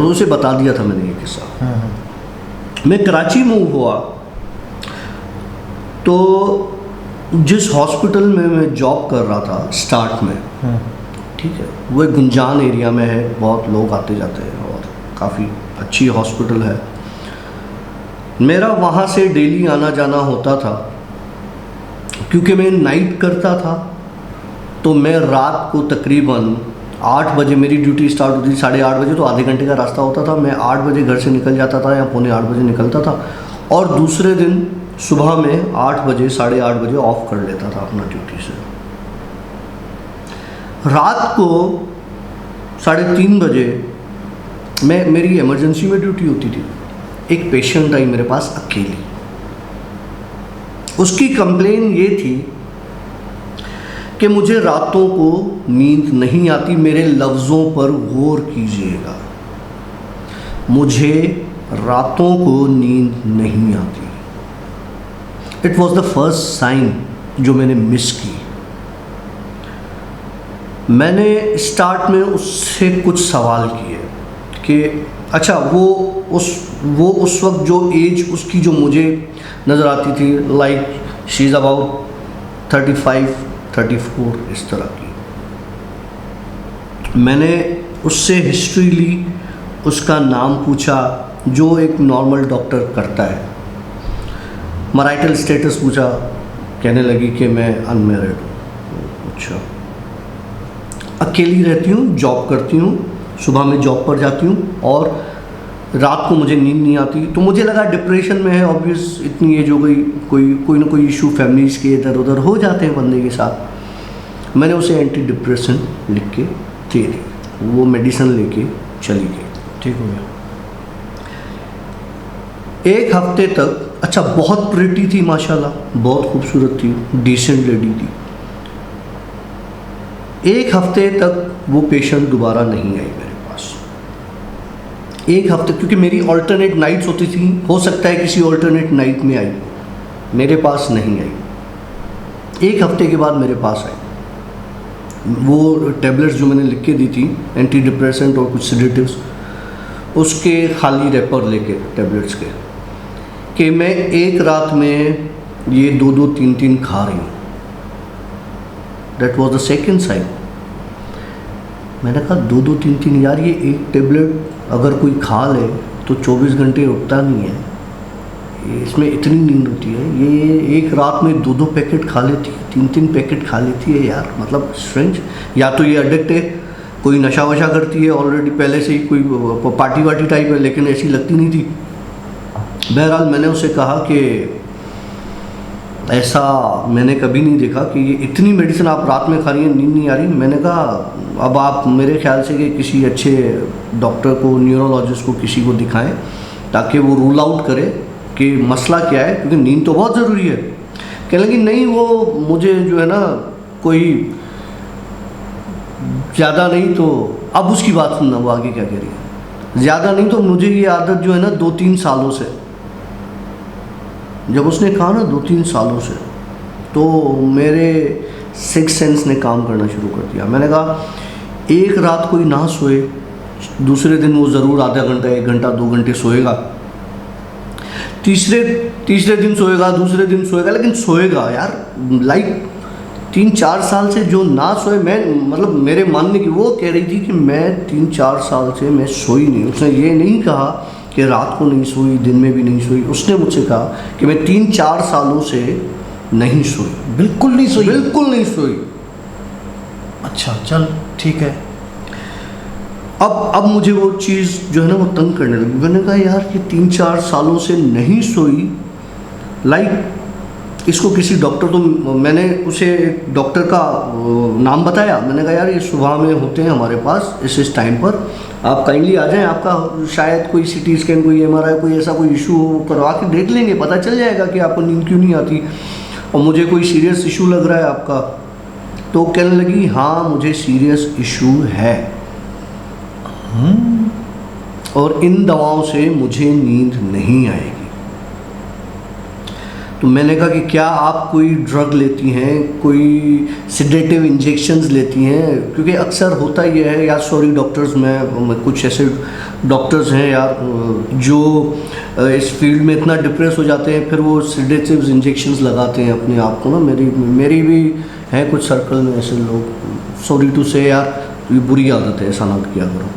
उसे बता दिया था मैंने ये किस्सा। मैं कराची में हुआ तो जिस हॉस्पिटल में मैं जॉब कर रहा था स्टार्ट में, ठीक है, वो एक गुंजान एरिया में है, बहुत लोग आते जाते हैं और काफ़ी अच्छी हॉस्पिटल है। मेरा वहाँ से डेली आना जाना होता था, क्योंकि मैं नाइट करता था, तो मैं रात को तकरीबन 8 बजे मेरी ड्यूटी स्टार्ट होती थी, 8:30 बजे, तो आधे घंटे का रास्ता होता था। मैं 8 बजे घर से निकल जाता था या पौने 8 बजे निकलता था, और दूसरे दिन सुबह में 8 बजे 8:30 बजे ऑफ कर लेता था अपना ड्यूटी से। रात को 3:30 बजे मेरी इमरजेंसी में ड्यूटी होती थी। एक पेशेंट आई मेरे पास अकेली। उसकी कंप्लेन ये थी कि मुझे रातों को नींद नहीं आती, मेरे लफ्ज़ों पर गौर कीजिएगा, मुझे रातों को नींद नहीं आती। It was the first sign जो मैंने मिस की। मैंने स्टार्ट में उससे कुछ सवाल किए कि अच्छा, वो उस वक्त जो एज उसकी जो मुझे नज़र आती थी, लाइक शी इज़ अबाउट 35-34 इस तरह की। मैंने उससे हिस्ट्री ली, उसका नाम पूछा जो एक नॉर्मल डॉक्टर करता है, मैरिटल स्टेटस पूछा, कहने लगी कि मैं अनमैरिड हूँ। अच्छा, अकेली रहती हूँ, जॉब करती हूँ, सुबह में जॉब पर जाती हूँ और रात को मुझे नींद नहीं आती। तो मुझे लगा डिप्रेशन में है, ऑब्वियस, इतनी एज हो गई, कोई ना कोई इशू फैमिलीज़ के इधर उधर हो जाते हैं बंदे के साथ। मैंने उसे एंटी डिप्रेशन लिख के दे दी, वो मेडिसिन लेके चली गई, ठीक हो गया। एक हफ्ते तक, अच्छा, बहुत प्रिटी थी माशाल्लाह, बहुत खूबसूरत थी, डिसेंट लेडी थी। एक हफ्ते तक वो पेशेंट दोबारा नहीं आई मेरे पास। एक हफ्ते, क्योंकि मेरी ऑल्टरनेट नाइट्स होती थी, हो सकता है किसी ऑल्टरनेट नाइट में आई, मेरे पास नहीं आई। एक हफ्ते के बाद मेरे पास आई। वो टैबलेट्स जो मैंने लिख के दी थी, एंटी डिप्रेसेंट और कुछ सेडेटिव्स, उसके खाली रैपर लेके टैबलेट्स के, कि मैं एक रात में ये 2-2, 3-3 खा रही हूँ। That was the second sign. मैंने कहा 2-2, 3-3, यार ये एक टेबलेट अगर कोई खा ले तो 24 घंटे उठता नहीं है, इसमें इतनी नींद होती है, ये एक रात में 2-2 पैकेट खा लेती है, 3-3 पैकेट खा लेती है यार, मतलब स्ट्रेंज। या तो ये एडिक्ट है, कोई नशा वशा करती है ऑलरेडी, पहले से ही कोई पार्टी वार्टी टाइप है, लेकिन ऐसी लगती नहीं थी। बहरहाल मैंने उसे कहा कि ऐसा मैंने कभी नहीं देखा कि ये इतनी मेडिसिन आप रात में खा रही हैं, नींद नहीं आ रही। मैंने कहा अब आप मेरे ख्याल से कि किसी अच्छे डॉक्टर को, न्यूरोलॉजिस्ट को, किसी को दिखाएं ताकि वो रूल आउट करे कि मसला क्या है, क्योंकि नींद तो बहुत ज़रूरी है। कहने लगी नहीं, वो मुझे जो है ना, कोई ज़्यादा नहीं तो, अब उसकी बात सुनना, वो आगे क्या कह रही है, ज़्यादा नहीं तो मुझे ये आदत जो है ना 2-3 सालों से, जब उसने कहा ना 2-3 सालों से, तो मेरे सिक्स सेंस ने काम करना शुरू कर दिया। मैंने कहा एक रात कोई ना सोए, दूसरे दिन वो ज़रूर आधा घंटा, 1 घंटा, 2 घंटे सोएगा, तीसरे दिन सोएगा, दूसरे दिन सोएगा, लेकिन सोएगा यार। लाइक 3-4 साल से जो ना सोए, मैं मतलब मेरे मानने की, वो कह रही थी कि मैं 3-4 साल से मैं सोई नहीं। उसने ये नहीं कहा कि रात को नहीं सोई, दिन में भी नहीं सोई, उसने मुझसे कहा कि मैं 3-4 सालों से नहीं सोई, बिल्कुल नहीं सोई, बिल्कुल नहीं सोई। अच्छा, चल ठीक है। अब मुझे वो चीज़ जो है ना वो तंग करने लगी। मैंने कहा यार ये 3-4 सालों से नहीं सोई, लाइक इसको किसी डॉक्टर, तो मैंने उसे एक डॉक्टर का नाम बताया। मैंने कहा यार ये सुबह में होते हैं हमारे पास इस टाइम पर, आप काइंडली आ जाएं, आपका शायद कोई सीटी स्कैन, कोई एमआरआई, कोई ऐसा कोई इशू हो, करवा के देख लेंगे, पता चल जाएगा कि आपको नींद क्यों नहीं आती और मुझे कोई सीरियस इशू लग रहा है आपका। तो कहने लगी हाँ मुझे सीरियस इशू है और इन दवाओं से मुझे नींद नहीं आएगी। तो मैंने कहा कि क्या आप कोई ड्रग लेती हैं, कोई सिडेटिव इंजेक्शंस लेती हैं? क्योंकि अक्सर होता ये है यार, सॉरी डॉक्टर्स, मैं कुछ ऐसे डॉक्टर्स हैं यार जो इस फील्ड में इतना डिप्रेस हो जाते हैं, फिर वो सिडेटिव इंजेक्शंस लगाते हैं अपने आप को ना। मेरी भी हैं कुछ सर्कल में ऐसे लोग, सॉरी टू से यार, ये बुरी आदत है, ऐसा ना किया करो।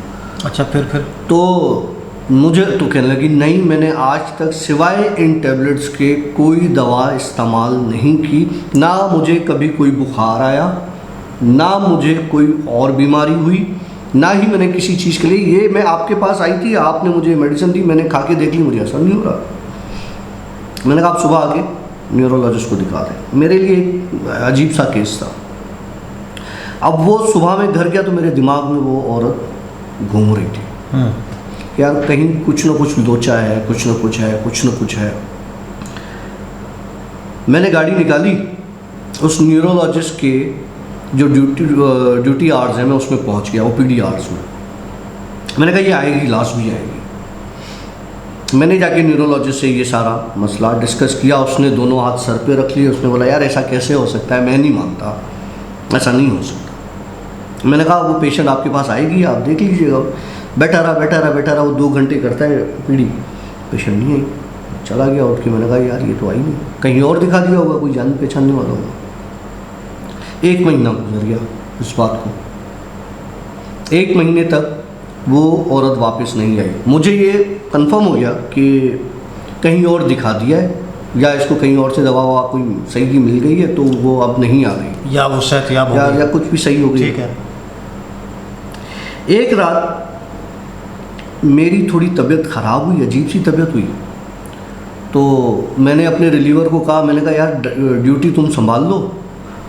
अच्छा फिर तो मुझे तो कहने लगी नहीं, मैंने आज तक सिवाय इन टैबलेट्स के कोई दवा इस्तेमाल नहीं की, ना मुझे कभी कोई बुखार आया, ना मुझे कोई और बीमारी हुई, ना ही मैंने किसी चीज़ के लिए, ये मैं आपके पास आई थी, आपने मुझे मेडिसिन दी, मैंने खा के देख ली, मुझे असर नहीं हो रहा। मैंने कहा आप सुबह आके न्यूरोलॉजिस्ट को दिखा दें। मेरे लिए एक अजीब सा केस था। अब वो सुबह में घर गया तो मेरे दिमाग में वो औरत घूम रही थी यार, कहीं कुछ ना कुछ लोचा है, कुछ ना कुछ है, कुछ ना कुछ है। मैंने गाड़ी निकाली, उस न्यूरोलॉजिस्ट के जो ड्यूटी आवर्स हैं मैं उसमें पहुंच गया, ओपीडी आवर्स में। मैंने कहा ये आएगी, लास्ट भी आएगी। मैंने जाके न्यूरोलॉजिस्ट से ये सारा मसला डिस्कस किया। उसने दोनों हाथ सर पे रख लिए, उसने बोला यार ऐसा कैसे हो सकता है, मैं नहीं मानता, ऐसा नहीं हो सकता। मैंने कहा वो पेशेंट आपके पास आएगी, आप देख लीजिएगा। बैठा रहा, वो 2 घंटे करता है पीड़ी, पेशेंट नहीं आई, चला गया उठ के। मैंने कहा यार ये तो आई नहीं, कहीं और दिखा दिया होगा, कोई जान पहचानने वाला होगा। 1 महीना गुजर गया इस बात को। 1 महीने तक वो औरत वापस नहीं आई। मुझे ये कंफर्म हो गया कि कहीं और दिखा दिया है, या इसको कहीं और से दवा ववा कोई सही की मिल गई है तो वो अब नहीं आ रही, या वो सेहतयाब हो गई, या कुछ भी सही हो गई। ठीक है। एक रात मेरी थोड़ी तबीयत ख़राब हुई, अजीब सी तबीयत हुई, तो मैंने अपने रिलीवर को कहा, मैंने कहा यार ड्यूटी तुम संभाल लो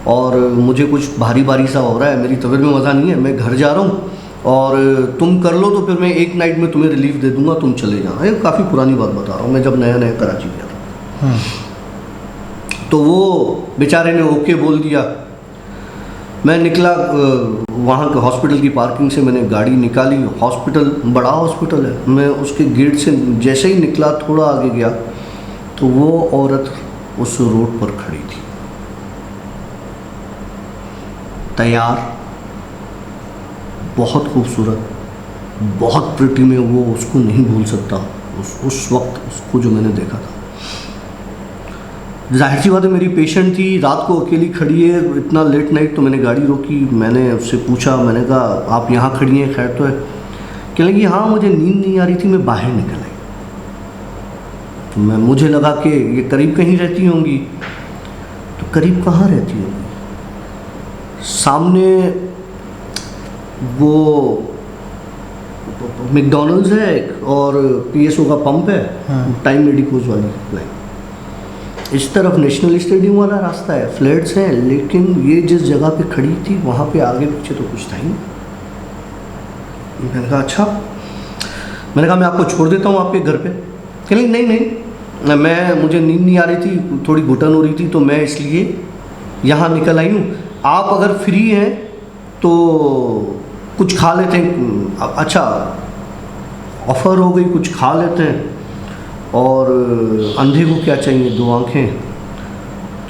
और मुझे कुछ भारी भारी सा हो रहा है, मेरी तबीयत में मज़ा नहीं है, मैं घर जा रहा हूँ और तुम कर लो, तो फिर मैं 1 नाइट में तुम्हें रिलीफ दे दूँगा, तुम चले जाना। ये काफ़ी पुरानी बात बता रहा हूँ, मैं जब नया कराची गया था। तो वो बेचारे ने ओके बोल दिया। मैं निकला वहाँ के हॉस्पिटल की पार्किंग से, मैंने गाड़ी निकाली। हॉस्पिटल बड़ा हॉस्पिटल है, मैं उसके गेट से जैसे ही निकला, थोड़ा आगे गया तो वो औरत उस रोड पर खड़ी थी, तैयार, बहुत खूबसूरत, बहुत प्रिटी में। वो उसको नहीं भूल सकता उस वक्त उसको जो मैंने देखा था। जाहिर सी बात है मेरी पेशेंट थी, रात को अकेली खड़ी है, इतना लेट नाइट। तो मैंने गाड़ी रोकी, मैंने उससे पूछा, मैंने कहा आप यहाँ खड़ी हैं, खैर तो है? कहने लगी हाँ मुझे नींद नहीं आ रही थी, मैं बाहर निकल आई। तो मुझे लगा कि ये करीब कहीं रहती होंगी। तो करीब कहाँ रहती होंगी? सामने वो मैकडॉनल्ड्स है एक, और PSO का पंप है, टाइम मेडिकोज वाली लाइन। इस तरफ नेशनल स्टेडियम वाला रास्ता है, फ्लैट्स हैं, लेकिन ये जिस जगह पे खड़ी थी वहाँ पे आगे पीछे तो कुछ था ही नहीं। मैंने कहा अच्छा, मैंने कहा मैं आपको छोड़ देता हूँ आपके घर पे। कहली नहीं, मुझे नींद नहीं आ रही थी, थोड़ी घुटन हो रही थी, तो मैं इसलिए यहाँ निकल आई हूँ। आप अगर फ्री हैं तो कुछ खा लेते हैं। अच्छा ऑफ़र हो गई, कुछ खा लेते हैं। और अंधे को क्या चाहिए, 2 आँखें।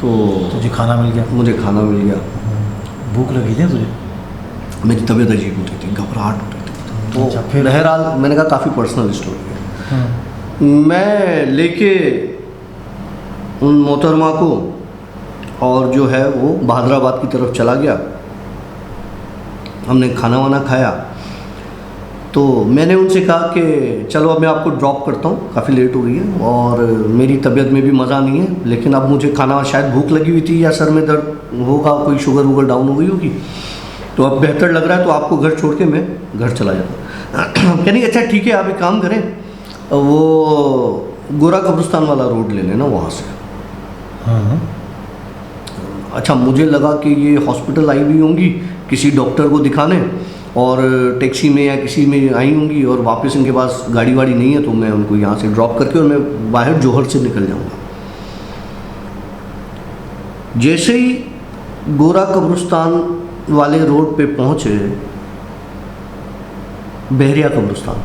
तो तुझे खाना मिल गया? मुझे खाना मिल गया। भूख लगी थी तुझे? मेरी तबीयत अजीब हो रही थी, घबराहट हो रही थी। तो अच्छा, फिर बहरहाल मैंने कहा काफ़ी पर्सनल स्टोरी है। मैं लेके उन मोहतरमा को और जो है वो बहादुराबाद की तरफ चला गया। हमने खाना वाना खाया, तो मैंने उनसे कहा कि चलो अब मैं आपको ड्रॉप करता हूँ, काफ़ी लेट हो गई है और मेरी तबीयत में भी मज़ा नहीं है, लेकिन अब मुझे खाना, शायद भूख लगी हुई थी या सर में दर्द होगा, कोई शुगर वुगर डाउन हो गई होगी, तो अब बेहतर लग रहा है, तो आपको घर छोड़ के मैं घर चला जाता। कहनी अच्छा ठीक है, आप एक काम करें, वो गोरा कब्रिस्तान वाला रोड ले लेना वहाँ से। अच्छा मुझे लगा कि ये हॉस्पिटल आई हुई होंगी किसी डॉक्टर को दिखाने, और टैक्सी में या किसी में आई होंगी, और वापस इनके पास गाड़ी वाड़ी नहीं है तो मैं उनको यहाँ से ड्रॉप करके और मैं बाहर जौहर से निकल जाऊँगा। जैसे ही गोरा कब्रिस्तान वाले रोड पे पहुँचे, बहरिया कब्रिस्तान,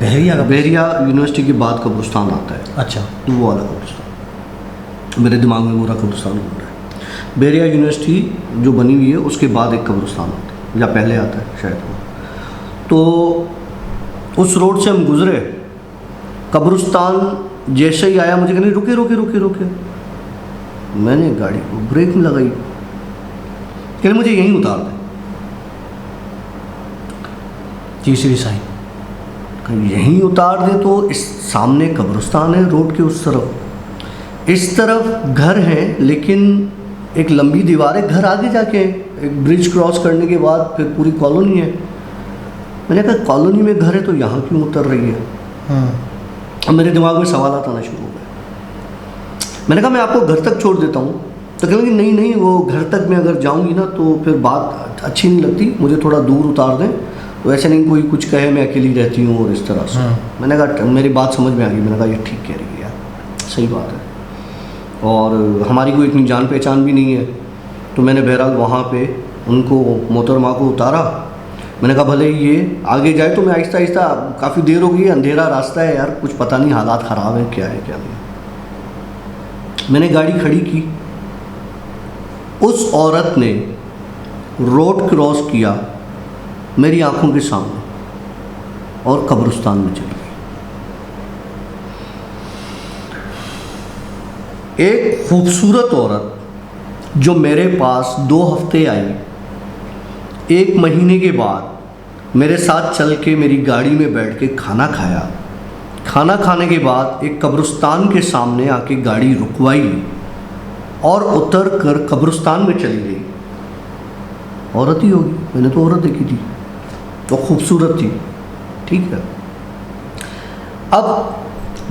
बहरिया यूनिवर्सिटी के बाद कब्रिस्तान आता है, अच्छा, तो वो वाला कब्रिस्तान मेरे दिमाग में गोरा कब्रिस्तान घूम रहा है। बहरिया यूनिवर्सिटी जो बनी हुई है उसके बाद एक कब्रिस्तान आता है, या पहले आता है शायद वो। तो उस रोड से हम गुजरे, कब्रिस्तान जैसे ही आया मुझे कहने रुके रुके रुके रुके, मैंने गाड़ी को ब्रेक में लगाई, कहने मुझे यहीं उतार दे। तीसरी साइन, यहीं उतार दे तो इस सामने कब्रिस्तान है रोड के उस तरफ, इस तरफ घर है लेकिन एक लंबी दीवार है, घर आगे जाके एक ब्रिज क्रॉस करने के बाद फिर पूरी कॉलोनी है। मैंने कहा कॉलोनी में घर है तो यहाँ क्यों उतर रही है। अब मेरे दिमाग में सवाल आना शुरू हो गए। मैंने कहा मैं आपको घर तक छोड़ देता हूँ, तो कहेंगे नहीं नहीं, वो घर तक मैं अगर जाऊँगी ना तो फिर बात अच्छी नहीं लगती, मुझे थोड़ा दूर उतार दें, तो ऐसे नहीं कोई कुछ कहे मैं अकेली रहती हूँ और इस तरह से। मैंने कहा मेरी बात समझ में आ गई, मैंने कहा ये ठीक कह रही है यार, सही बात है, और हमारी कोई इतनी जान पहचान भी नहीं है। तो मैंने बहरहाल वहाँ पे उनको मोहतरमा को उतारा। मैंने कहा भले ही ये आगे जाए तो मैं आहिस्ता आहिस्ता, काफ़ी देर हो गई है, अंधेरा रास्ता है यार, कुछ पता नहीं हालात ख़राब है क्या नहीं। मैंने गाड़ी खड़ी की, उस औरत ने रोड क्रॉस किया मेरी आंखों के सामने और कब्रिस्तान में चली गई। एक खूबसूरत औरत जो मेरे पास 2 हफ्ते आई, 1 महीने के बाद मेरे साथ चल के मेरी गाड़ी में बैठ के खाना खाया, खाना खाने के बाद एक कब्रिस्तान के सामने आके गाड़ी रुकवाई और उतर कर कब्रिस्तान में चली गई। औरत ही होगी, मैंने तो औरत देखी थी, तो खूबसूरत थी, ठीक है। अब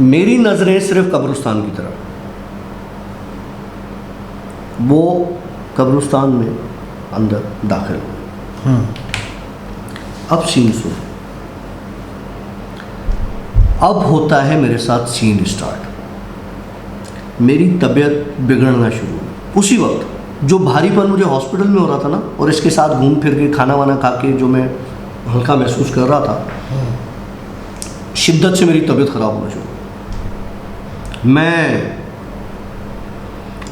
मेरी नज़रें सिर्फ कब्रिस्तान की तरफ, वो कब्रिस्तान में अंदर दाखिल हुए। अब सीन सुन, अब होता है मेरे साथ सीन स्टार्ट। मेरी तबीयत बिगड़ना शुरू हुई उसी वक्त। जो भारीपन मुझे हॉस्पिटल में हो रहा था ना, और इसके साथ घूम फिर के खाना वाना खा के जो मैं हल्का महसूस कर रहा था, शिद्दत से मेरी तबीयत ख़राब होना शुरू। मैं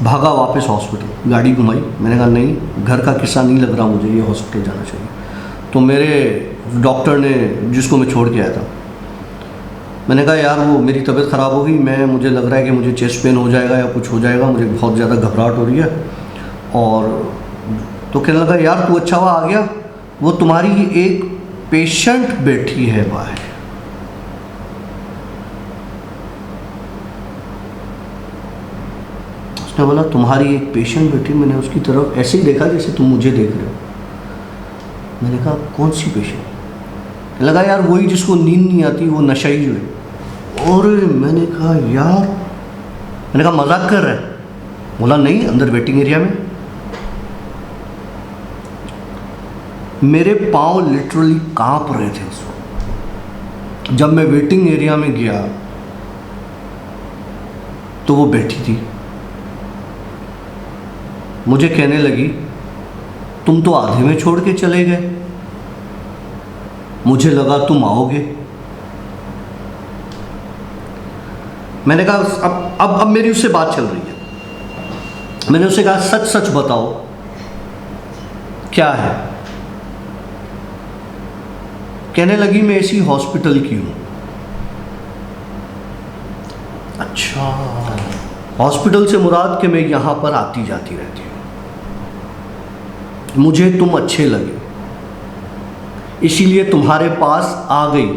भागा वापस हॉस्पिटल, गाड़ी घुमाई, मैंने कहा नहीं घर का किस्सा नहीं लग रहा मुझे, ये हॉस्पिटल जाना चाहिए। तो मेरे डॉक्टर ने, जिसको मैं छोड़ के आया था, मैंने कहा यार वो मेरी तबीयत ख़राब हो गई, मुझे लग रहा है कि मुझे चेस्ट पेन हो जाएगा या कुछ हो जाएगा, मुझे बहुत ज़्यादा घबराहट हो रही है। और तो कहने लगा यार तू अच्छा हुआ आ गया, वो तुम्हारी एक पेशेंट बैठी है बाहर। उसने बोला तुम्हारी एक पेशेंट बैठी। मैंने उसकी तरफ ऐसे ही देखा जैसे तुम मुझे देख रहे हो। मैंने कहा कौन सी पेशेंट? लगा यार वही जिसको नींद नहीं आती, वो नशाई जो है। और मैंने कहा यार, मैंने कहा मजाक कर रहा है? बोला नहीं, अंदर वेटिंग एरिया में। मेरे पाँव लिटरली कांप रहे थे उस वक्त। जब मैं वेटिंग एरिया में गया तो वो बैठी थी, मुझे कहने लगी तुम तो आधे में छोड़ के चले गए, मुझे लगा तुम आओगे। मैंने कहा अब मेरी उससे बात चल रही है। मैंने उससे कहा सच सच बताओ क्या है? कहने लगी मैं इसी हॉस्पिटल की हूं। अच्छा, हॉस्पिटल से मुराद कि मैं यहां पर आती जाती रहती हूं, मुझे तुम अच्छे लगे इसीलिए तुम्हारे पास आ गई,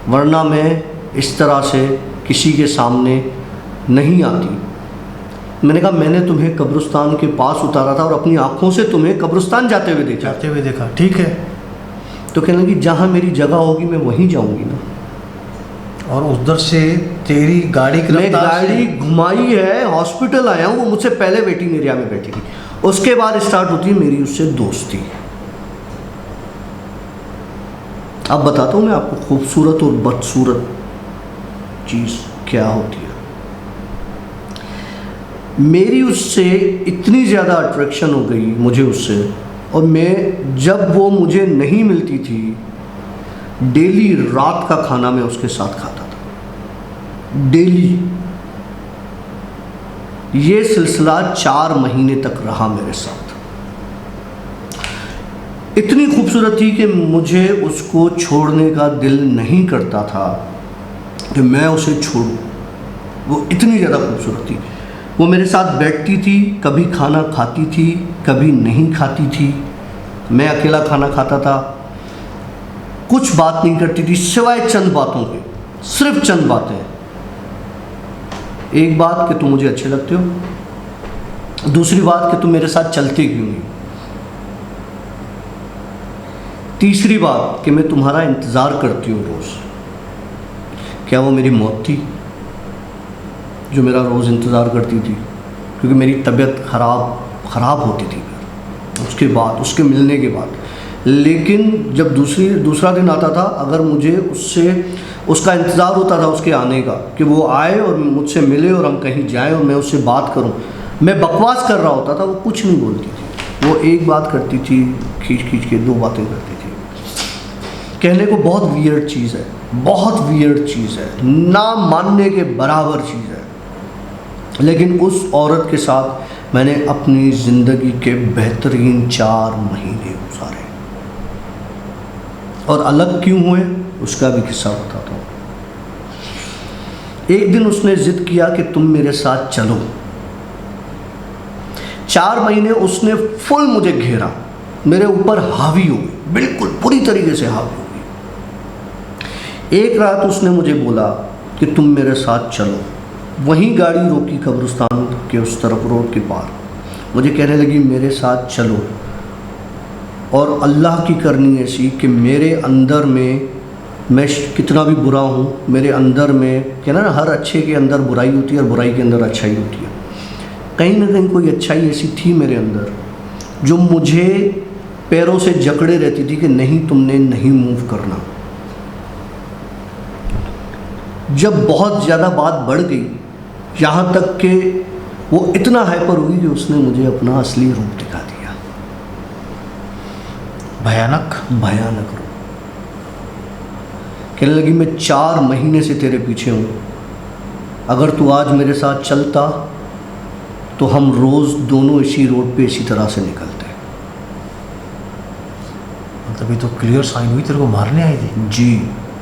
वरना मैं इस तरह से किसी के सामने नहीं आती। मैंने कहा मैंने तुम्हें कब्रिस्तान के पास उतारा था और अपनी आंखों से तुम्हें कब्रिस्तान जाते हुए देखा। ठीक है। तो कहने लगी जहाँ मेरी जगह होगी मैं वहीं जाऊंगी ना। और उधर से तेरी गाड़ी की मैं रफ्तार से- गाड़ी घुमाई है, हॉस्पिटल आया हूँ, वो मुझसे पहले वेटिंग एरिया में बैठी थी। उसके बाद स्टार्ट होती है मेरी उससे दोस्ती। अब बताता हूँ मैं आपको खूबसूरत और बदसूरत चीज़ क्या होती है। मेरी उससे इतनी ज़्यादा अट्रैक्शन हो गई मुझे उससे, और मैं जब वो मुझे नहीं मिलती थी, डेली रात का खाना मैं उसके साथ खाता था, डेली। ये सिलसिला 4 महीने तक रहा मेरे साथ। इतनी खूबसूरत थी कि मुझे उसको छोड़ने का दिल नहीं करता था कि मैं उसे छोड़ूं। वो इतनी ज़्यादा खूबसूरत थी। वो मेरे साथ बैठती थी, कभी खाना खाती थी, कभी नहीं खाती थी। मैं अकेला खाना खाता था, कुछ बात नहीं करती थी सिवाय चंद बातों के, सिर्फ चंद बातें। एक बात कि तुम मुझे अच्छे लगते हो, दूसरी बात कि तुम मेरे साथ चलते क्यों नहीं, तीसरी बात कि मैं तुम्हारा इंतज़ार करती हूँ रोज़। क्या वो मेरी मौत थी जो मेरा रोज़ इंतज़ार करती थी? क्योंकि मेरी तबीयत ख़राब होती थी उसके बाद, उसके मिलने के बाद। लेकिन जब दूसरा दिन आता था, अगर मुझे उसका इंतज़ार होता था उसके आने का, कि वो आए और मुझसे मिले और हम कहीं जाएं और मैं उससे बात करूं, मैं बकवास कर रहा होता था, वो कुछ नहीं बोलती थी। वो एक बात करती थी, खींच के 2 बातें करती थी। कहने को बहुत वियर्ड चीज़ है, बहुत वियर्ड चीज़ है, ना मानने के बराबर चीज़ है, लेकिन उस औरत के साथ मैंने अपनी ज़िंदगी के बेहतरीन 4 महीने गुजारे। और अलग क्यों हुए उसका भी किस्सा बताता हूँ। एक दिन उसने ज़िद किया कि तुम मेरे साथ चलो। 4 महीने उसने फुल मुझे घेरा, मेरे ऊपर हावी हो गई, बिल्कुल पूरी तरीके से हावी हो गई। एक रात उसने मुझे बोला कि तुम मेरे साथ चलो। वहीं गाड़ी रोकी कब्रिस्तान के उस तरफ, रोड के पार। मुझे कहने लगी मेरे साथ चलो। और अल्लाह की करनी ऐसी कि मेरे अंदर में, मैं कितना भी बुरा हूँ, मेरे अंदर में, कहना ना हर अच्छे के अंदर बुराई होती है और बुराई के अंदर अच्छाई होती है। कहीं ना कहीं कोई अच्छाई ऐसी थी मेरे अंदर जो मुझे पैरों से जकड़े रहती थी कि नहीं, तुमने नहीं मूव करना। जब बहुत ज़्यादा बात बढ़ गई, यहाँ तक कि वो इतना हाइपर हुई कि उसने मुझे अपना असली रूप दिखा दिया। भयानक रूप। कहने लगी मैं 4 महीने से तेरे पीछे हूँ, अगर तू आज मेरे साथ चलता तो हम रोज़ दोनों इसी रोड पे इसी तरह से निकलते। मतलब ये तो क्लियर साइन हुई तेरे को मारने आई थी। जी,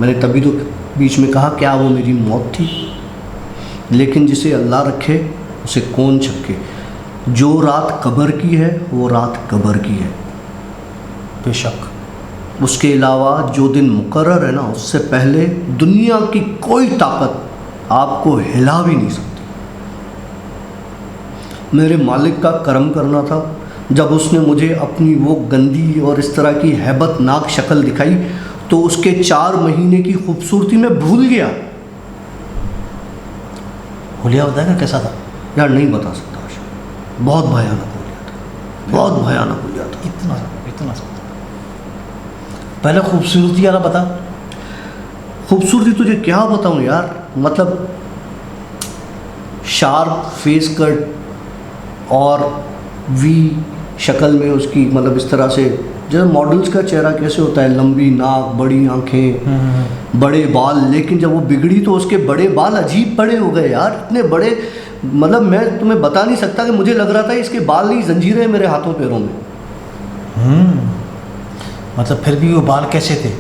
मैंने तभी तो बीच में कहा क्या वो मेरी मौत थी? लेकिन जिसे अल्लाह रखे उसे कौन छके। जो रात कब्र की है वो रात कब्र की है, बेशक। उसके अलावा जो दिन मुकर्रर है ना, उससे पहले दुनिया की कोई ताकत आपको हिला भी नहीं सकती। मेरे मालिक का करम करना था, जब उसने मुझे अपनी वो गंदी और इस तरह की हैबतनाक शक्ल दिखाई तो उसके 4 महीने की खूबसूरती में भूल गया। हुलिया बताएगा कैसा था? यार नहीं बता सकता, बहुत भयानक हो गया था, बहुत भयानक हो गया था। इतना सा पहले खूबसूरती वाला बता। खूबसूरती तुझे क्या बताऊं यार, मतलब शार्प फेस कट और वी शक्ल में उसकी, मतलब इस तरह से जैसे मॉडल्स का चेहरा कैसे होता है, लंबी नाक, बड़ी आंखें, बड़े बाल। लेकिन जब वो बिगड़ी तो उसके बड़े बाल अजीब बड़े हो गए यार, इतने बड़े, मतलब मैं तुम्हें बता नहीं सकता कि मुझे लग रहा था इसके बाल नहीं, जंजीरें मेरे हाथों पैरों में। मतलब फिर भी वो बाल कैसे थे?